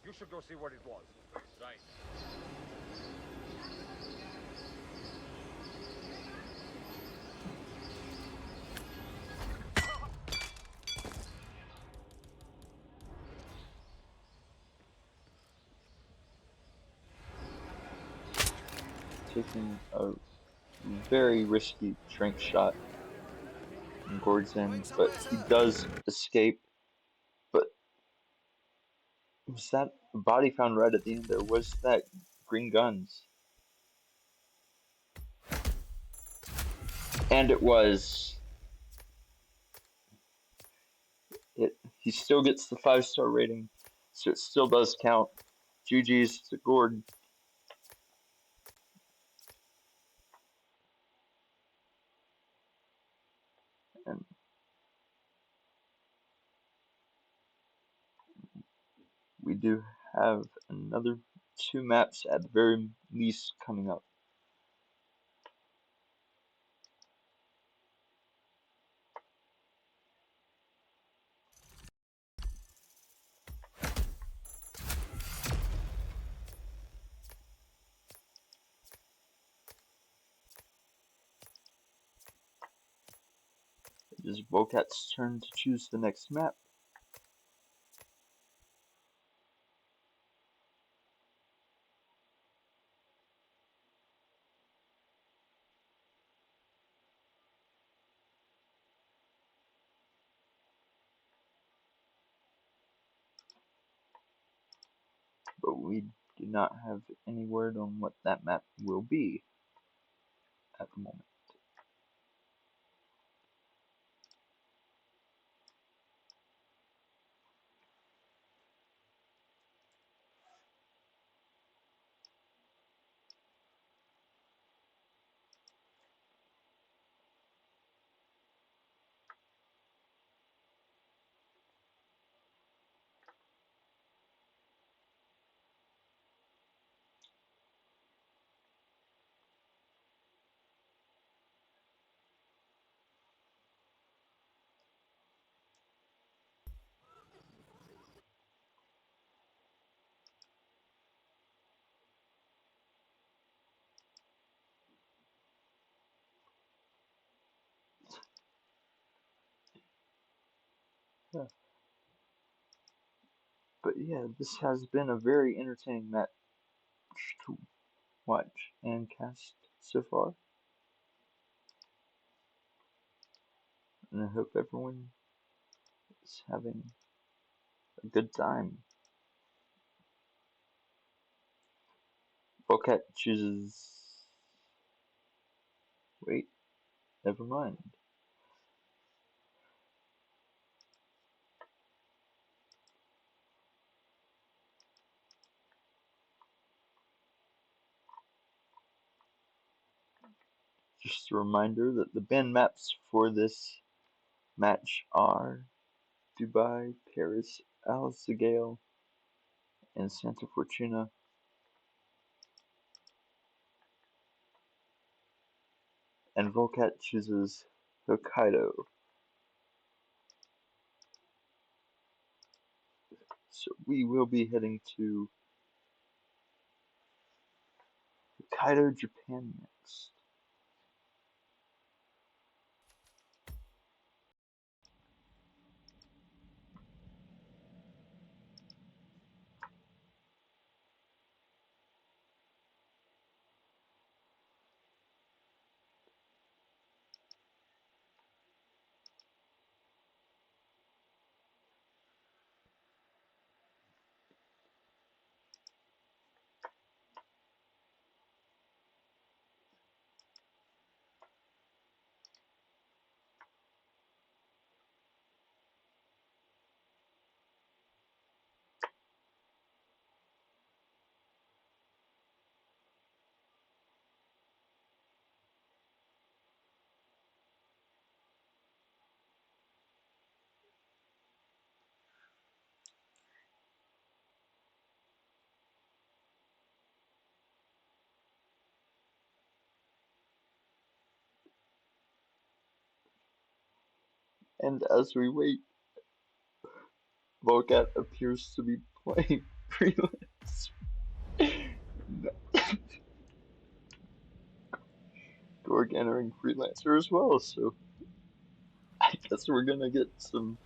You should go see what it was. Right. Taking a very risky trank shot in Gorg's end, but he does escape. But was that the body found right at the end there? Was that green guns? And it was. He still gets the 5-star rating, so it still does count. GG's to Gorg. And we do have another 2 maps at the very least coming up. It is Vulcat's turn to choose the next map. But we do not have any word on what that map will be at the moment. Yeah. But yeah, this has been a very entertaining match to watch and cast so far. And I hope everyone is having a good time. Vulcat chooses. Wait, never mind. Just a reminder that the band maps for this match are Dubai, Paris, Al Zagail, and Santa Fortuna. And Vulcat chooses Hokkaido. So we will be heading to Hokkaido, Japan next. And as we wait, Vulcat appears to be playing freelance. Gorg entering freelancer as well, so I guess we're gonna get some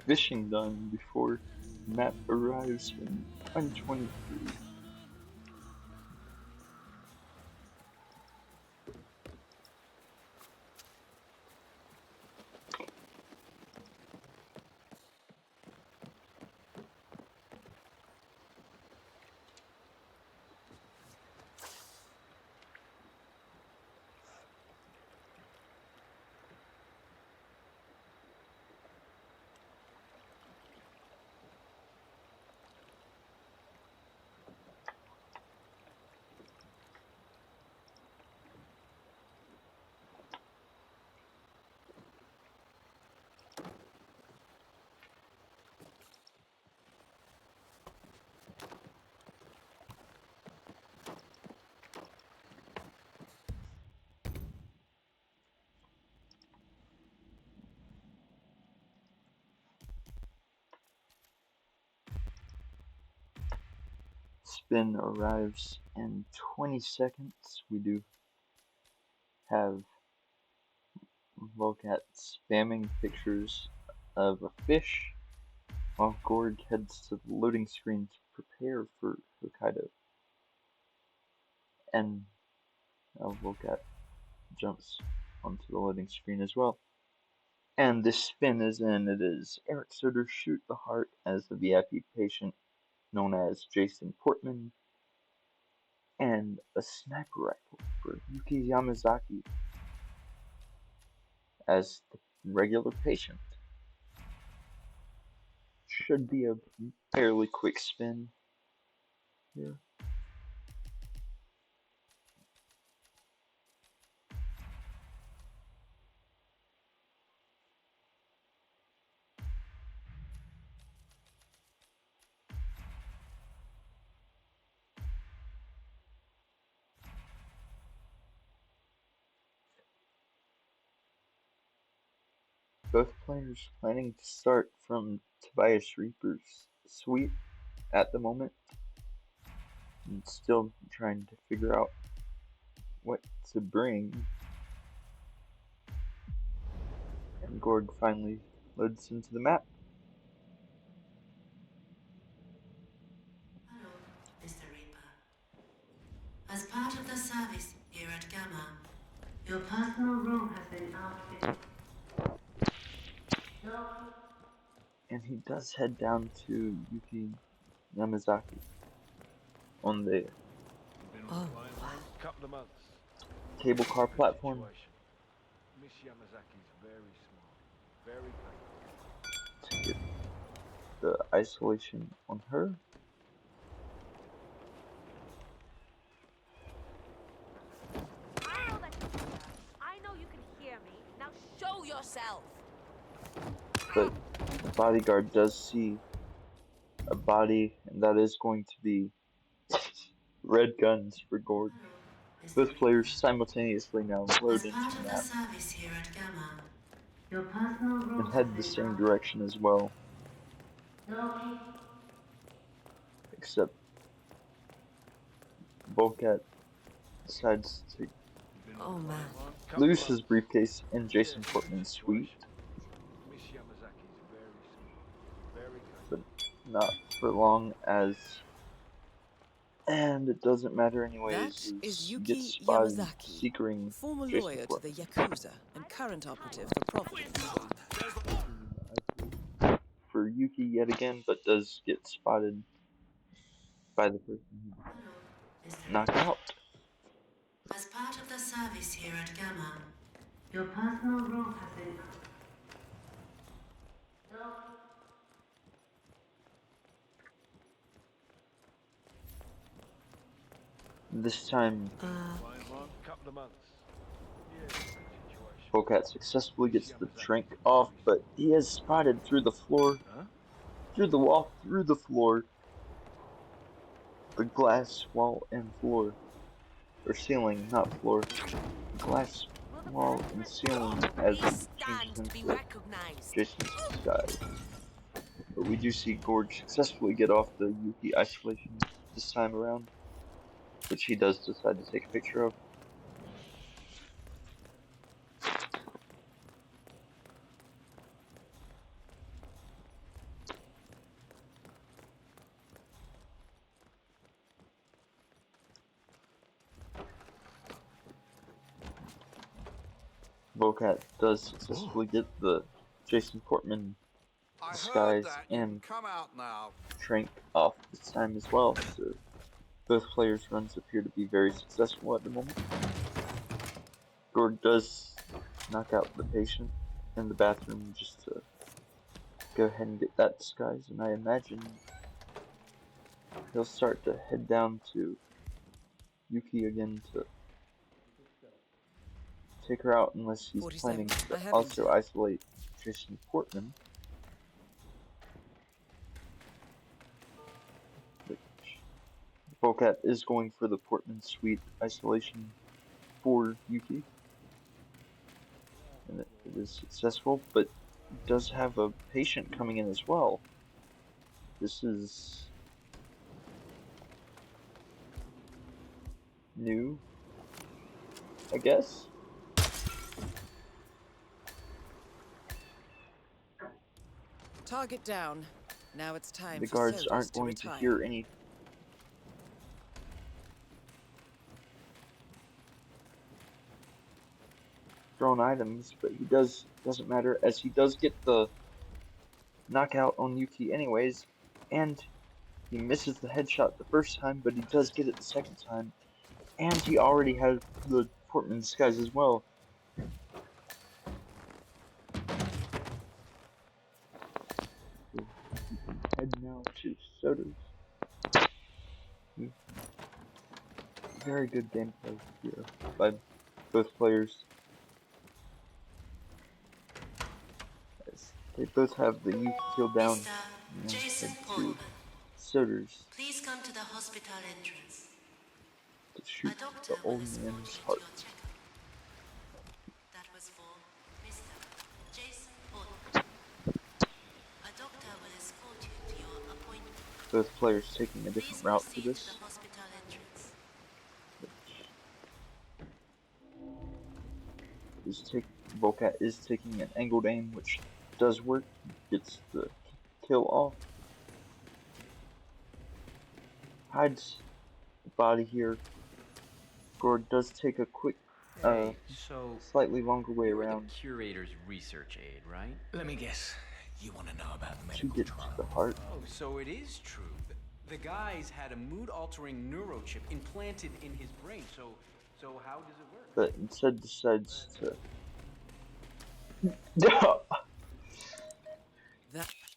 fishing done before map arrives in 2023. Spin arrives in 20 seconds. We do have Vulcat spamming pictures of a fish while Gorg heads to the loading screen to prepare for Hokkaido. And Vulcat jumps onto the loading screen as well. And this spin is in. It is Eric Soder shoot the heart as the VIP patient known as Jason Portman, and a sniper rifle for Yuki Yamazaki as the regular patient. Should be a fairly quick spin here. Both players planning to start from Tobias Reaper's suite at the moment, and still trying to figure out what to bring. And Gorg finally loads into the map. Hello, Mr. Reaper. As part of the service here at Gamma, your personal room has been outfitted. And he does head down to Yuki Yamazaki on the couple of months. cable car platform. Miss Yamazaki's very small, very painful. To get the isolation on her. I know you can hear me. Now show yourself. But the bodyguard does see a body, and that is going to be red guns for Gorg. Both players simultaneously now load into the map and head the same direction as well. Except Vulcat decides to lose his briefcase in Jason Portman's suite, but not for long, as and it doesn't matter anyways. That is Yuki gets spotted seeking former Jason lawyer to Portman. the Yakuza and current operative for Providence. For Yuki yet again, but does get spotted by the person who knocked out. As part of the service here at Gamma, your personal room has been... This time, Vulcat successfully gets the trank off, but he is spotted through the floor, through the wall, through the floor. the glass wall and floor, or ceiling, not floor, glass wall and ceiling as it changed into Jason's disguise. But we do see Gorg successfully get off the Yuki isolation this time around, which he does decide to take a picture of. Vulcat does successfully get the Jason Portman disguise and Trank off this time as well, so both players' runs appear to be very successful at the moment. Gorg does knock out the patient in the bathroom just to go ahead and get that disguise, and I imagine he'll start to head down to Yuki again to take her out unless he's planning to also isolate Jason Portman. Vulcat is going for the Portman suite isolation for Yuki, and it is successful, but does have a patient coming in as well. This is new, I guess. Target down. Now it's time The for guards soldiers aren't to going to retire. hear any thrown items, but he doesn't matter, as he does get the knockout on Yuki anyways, and he misses the headshot the first time, but he does get it the second time, and he already had the Portman disguise as well. So we can head now to Soda's. Very good gameplay here by both players, as they both have the Yuki kill down. Mr. And Jason head to Portman, Soda's please come to the hospital entrance. to shoot A doctor the will old escort man's you heart. to your checkup. That was for Mr. Jason Portman. A doctor will escort you to your appointment. Both players taking a different Please route for proceed to this. the hospital entrance. Vulcat is taking an angled aim, which does work. Gets the kill off. Hides the body here. Gorg does take a quick, so slightly longer way you're around the curator's research aide, right? Let me guess. You want to know about the to medical get to the heart. Oh, so it is true. The guy's had a mood-altering neurochip implanted in his brain. So how does it work? But instead decides to.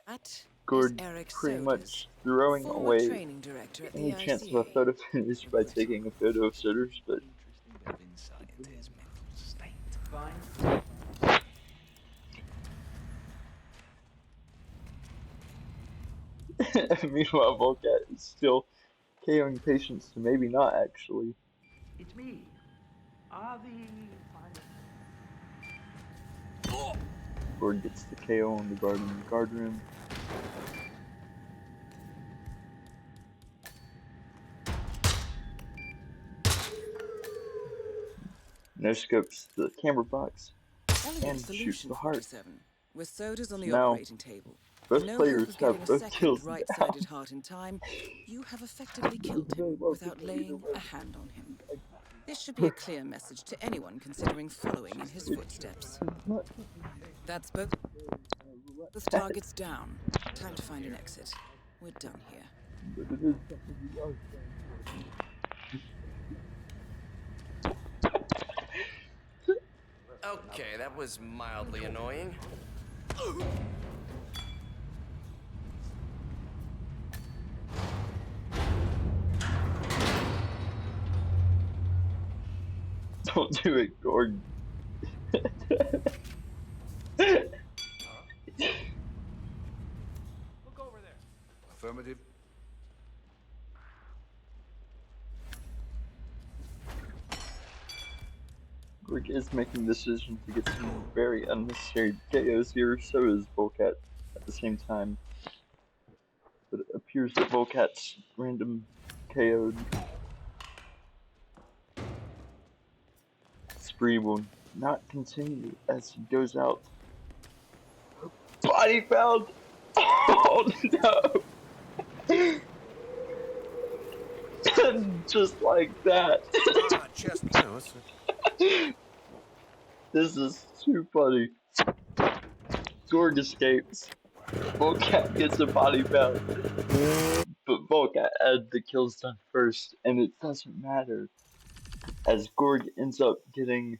That Gorg is Eric pretty Sodas, much throwing former away training director at any the chance of a ICA. photo finish by taking a photo of Soda's, but interesting bit of insight into his mental state. Fine. meanwhile Vulcat is still KOing patients to maybe not actually. It's me. Are the Gorg gets the KO on the guard in the guard room. No scopes the camera box Elegant and shoots solution, the heart. 47, with Sodas on the Now, operating table. both No players hope of have getting a both second kills right-sided down. heart in time. You have effectively killed him without laying a hand on him. This should be a clear message to anyone considering following in his footsteps. That's both targets down. Time to find an exit. We're done here. But it is something we are Okay, that was mildly annoying. Don't do it, Gorg. Affirmative. Gorg is making the decision to get some very unnecessary KOs here, so is Vulcat at the same time. But it appears that Vulcat's random KO'd spree will not continue as he goes out. Body found! Oh no! Just like that. This is too funny. Gorg escapes. Vulcat gets a body found. But Vulcat had the kills done first, and it doesn't matter, as Gorg ends up getting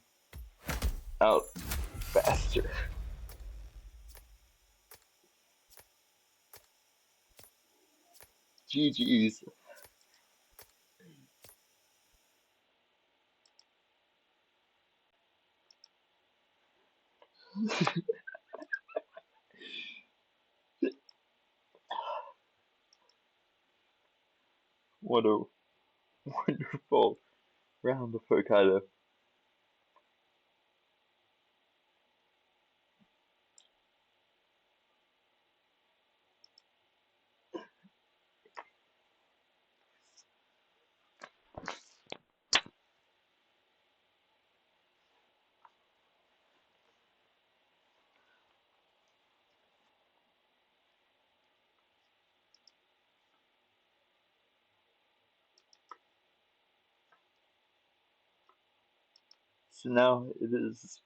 out faster. GG's. What a wonderful round of Hokkaido. So now it is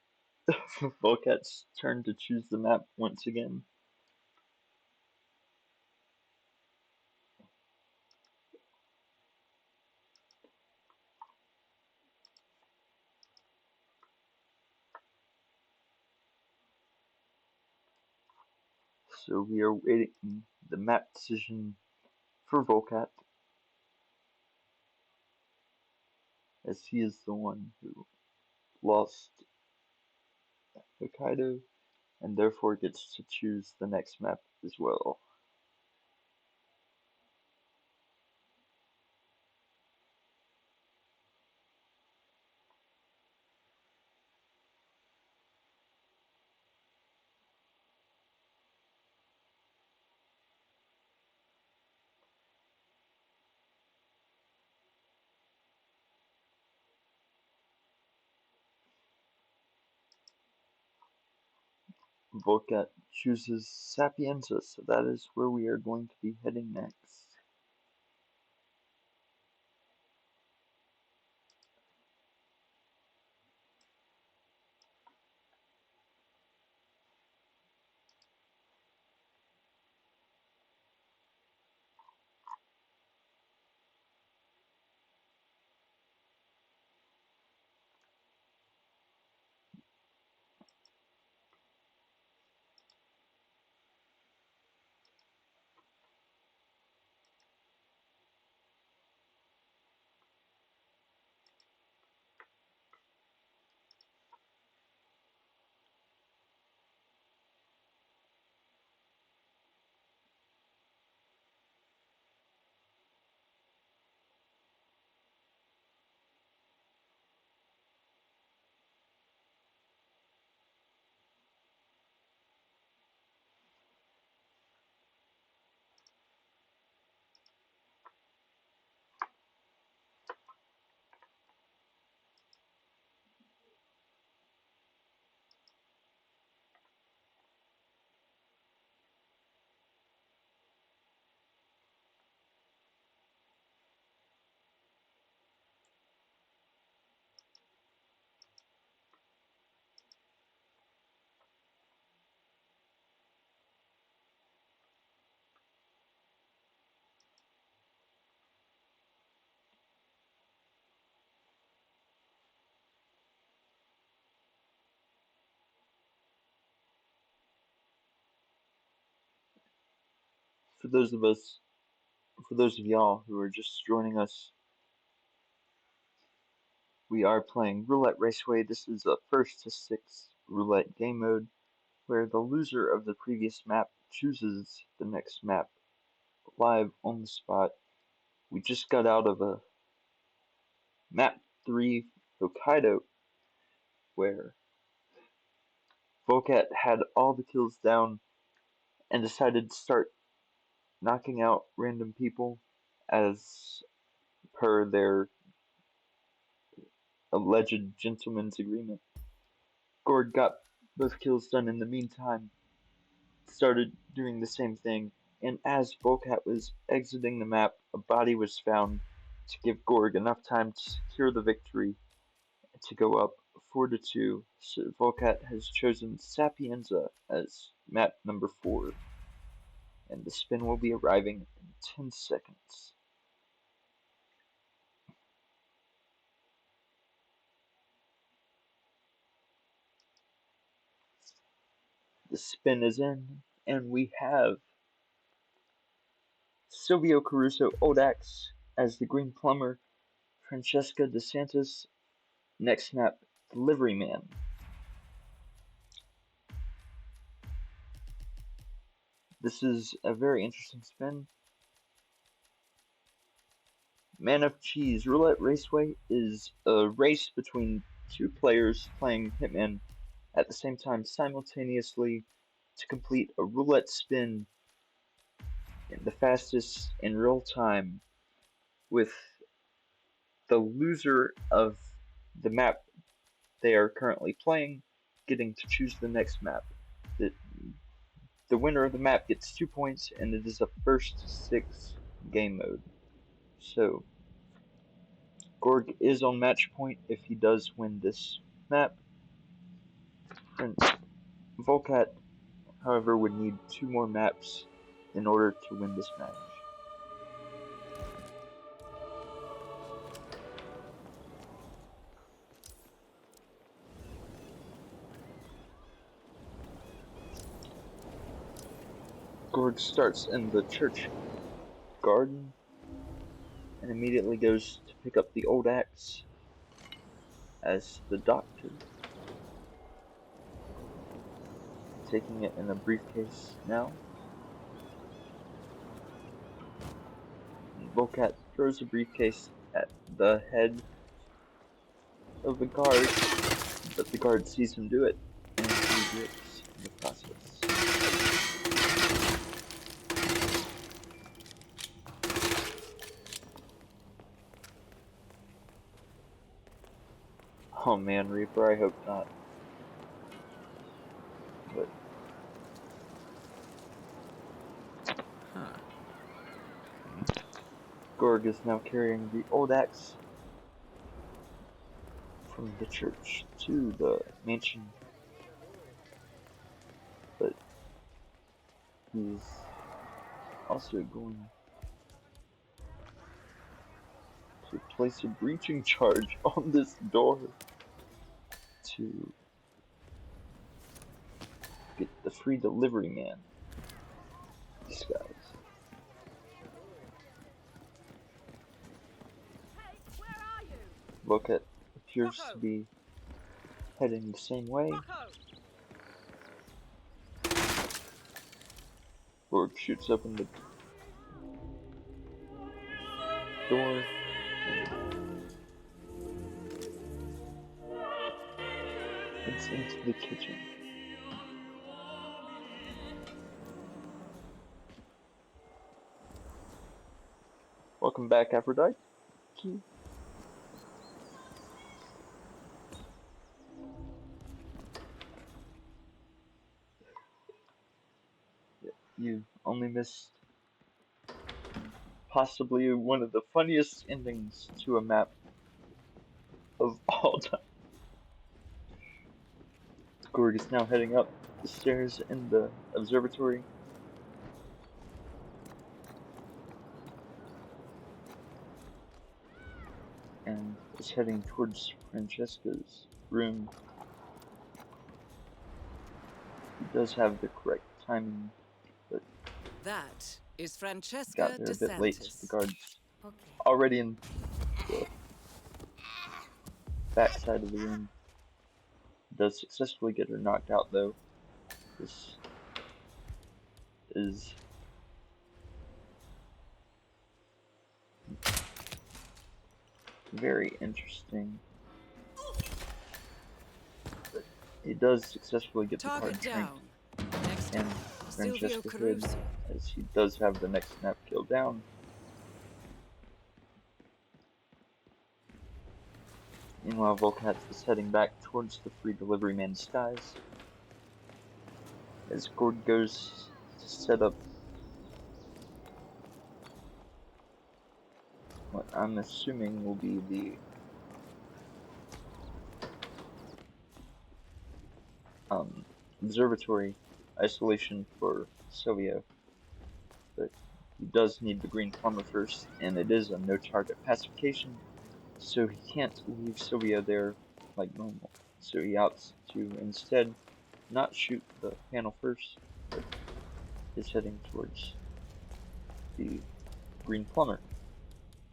Vulcat's turn to choose the map once again. So we are waiting the map decision for Vulcat, as he is the one who lost Hokkaido and therefore gets to choose the next map as well. Vulcat chooses Sapienza, so that is where we are going to be heading next. For those of y'all who are just joining us, we are playing Roulette Raceway. This is a first to six roulette game mode where the loser of the previous map chooses the next map live on the spot. We just got out of a map 3 Hokkaido, where Vulcat had all the kills down and decided to start knocking out random people as per their alleged gentleman's agreement. Gorg got both kills done in the meantime, started doing the same thing, and as Vulcat was exiting the map, a body was found to give Gorg enough time to secure the victory to go up 4-2. So Vulcat has chosen Sapienza as map number 4, and the spin will be arriving in 10 seconds. The spin is in, and we have Silvio Caruso Odax as the Green Plumber, Francesca DeSantis, next map, Delivery Man. This is a very interesting spin. Man of Cheese Roulette Raceway is a race between two players playing Hitman at the same time simultaneously to complete a roulette spin in the fastest in real time, with the loser of the map they are currently playing getting to choose the next map. The winner of the map gets 2 points, and it is a first 6 game mode. So Gorg is on match point if he does win this map. And Vulcat, however, would need 2 more maps in order to win this match. Gorg starts in the church garden and immediately goes to pick up the old axe as the doctor, taking it in a briefcase now. Vulcat throws the briefcase at the head of the guard, but the guard sees him do it, and he whips in the process. Oh man, Reaper, I hope not. But Gorg is now carrying the old axe from the church to the mansion, but he's also going to place a breaching charge on this door to get the free delivery man disguise. Vulcat appears to be heading the same way. Gorg shoots open the door. Heads into the kitchen. Welcome back, Aphrodite. You only missed possibly one of the funniest endings to a map of all time. Gorg is now heading up the stairs in the observatory. And is heading towards Francesca's room. He does have the correct timing, but that is Francesca got there a bit late. DeSantis. The guard's already in the back side of the room. Does successfully get her knocked out though. This is very interesting. He does successfully get the Target card Trank down. Next and up, Silvio Francesca Hood, Caruso. as he does have the next snap kill down. Meanwhile, Vulcat is heading back towards the free delivery man skies as Gorg goes to set up what I'm assuming will be the observatory isolation for Silvio, but he does need the green plumber first, and it is a no target pacification, so he can't leave Silvio there like normal. So he opts to instead not shoot the panel first, but is heading towards the green plumber.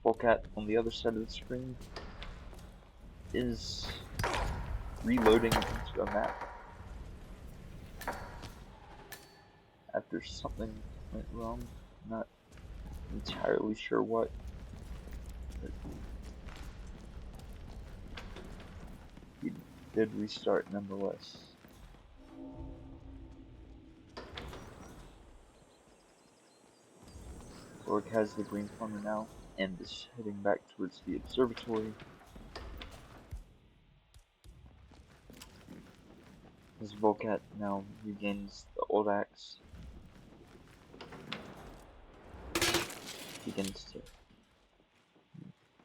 Vulcat on the other side of the screen is reloading into a map after something went wrong. Not entirely sure what, but he did restart nonetheless. Gorg has the green plumber now and is heading back towards the observatory. As Vulcat now regains the old axe, begins to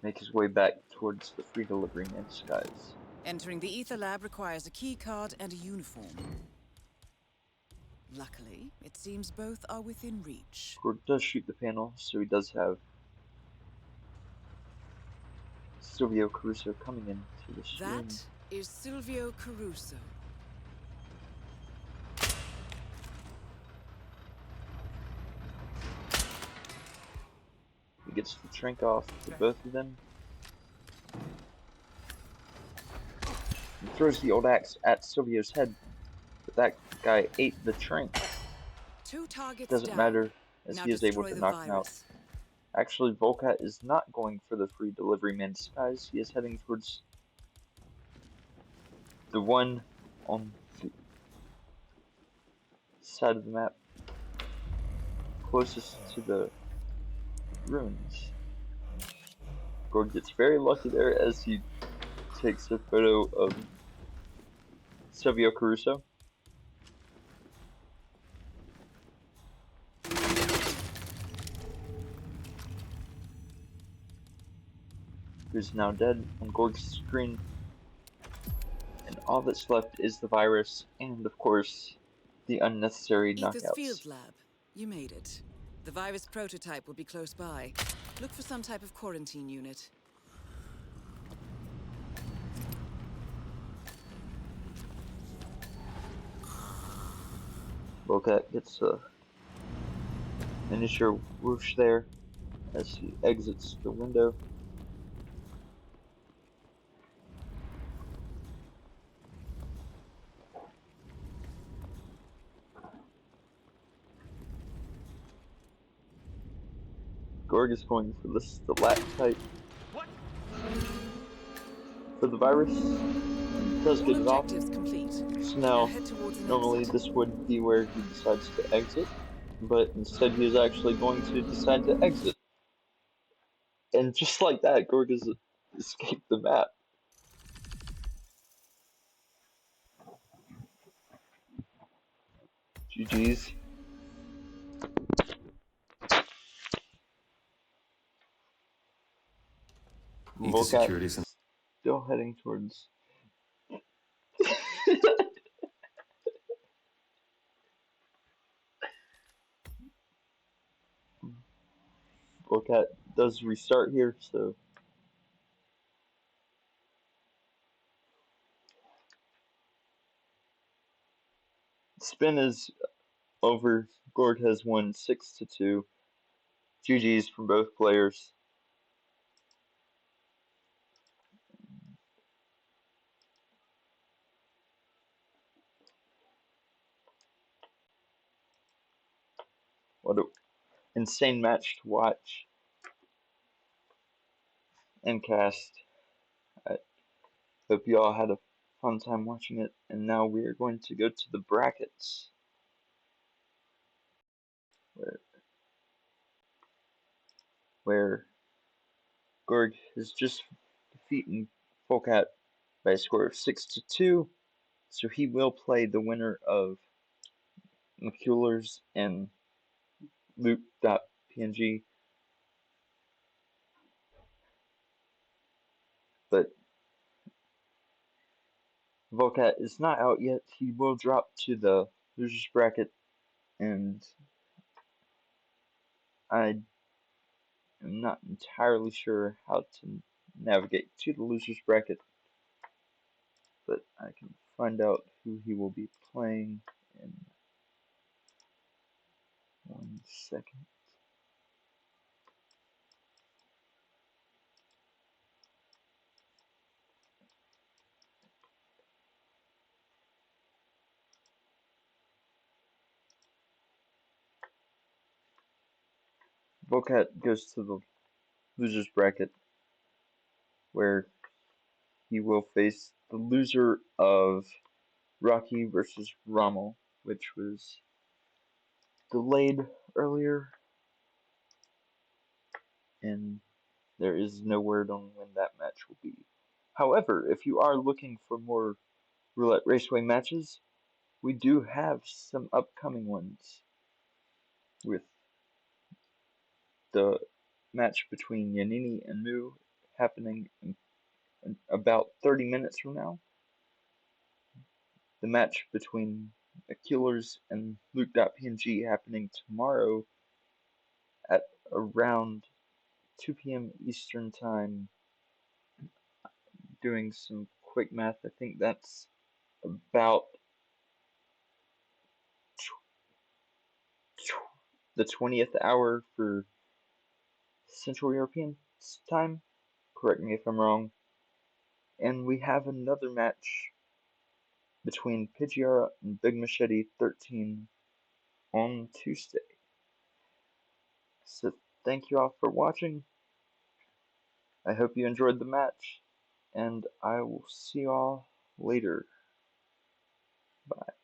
make his way back towards the free delivery man skies. Entering the ether lab requires a key card and a uniform. Luckily, it seems both are within reach. Gorg does shoot the panel, so he does have Silvio Caruso coming into this room. That is Silvio Caruso. He gets the Trank off to both of them. He throws the old axe at Silvio's head, but that guy ate the Trank. Two targets Doesn't down. matter, as Now he is able destroy to the knock him out. virus. Actually, Vulcat is not going for the free delivery man skies. He is heading towards the one on the side of the map closest to the ruins. Gorg gets very lucky there as he takes a photo of Silvio Caruso. Who's now dead on Gorg's screen. And all that's left is the virus and, of course, the unnecessary Ether's knockouts. field lab. You made it. The virus prototype will be close by. Look for some type of quarantine unit. Vulcat gets a miniature whoosh there as he exits the window. Gorg is going for the stalactite for the virus. He does get it off. So now, normally this would be where he decides to exit, but instead he is actually going to decide to exit. And just like that, Gorg has escaped the map. GG's. Vulcat still heading towards Vulcat does restart here, so spin is over. Gorg has won 6-2. GG's from both players. What an insane match to watch and cast. I hope you all had a fun time watching it. And now we are going to go to the brackets, where Gorg has just defeated Vulcat by a score of 6-2, so he will play the winner of McCullers and Luke.png. But Vulcat is not out yet. He will drop to the losers bracket, and I am not entirely sure how to navigate to the losers bracket, but I can find out who he will be playing in 1 second. Vulcat goes to the losers bracket, where he will face the loser of Rocky versus Rommel, which was delayed earlier, and there is no word on when that match will be. However, if you are looking for more Roulette Raceway matches, we do have some upcoming ones, with the match between Yanini and Mu happening in about 30 minutes from now. The match between the Killers and Luke.png happening tomorrow at around 2 p.m. Eastern Time. Doing some quick math, I think that's about the 20th hour for Central European time. Correct me if I'm wrong. And we have another match between Pidgeotto and Big Machete 13 on Tuesday. So thank you all for watching. I hope you enjoyed the match, and I will see you all later. Bye.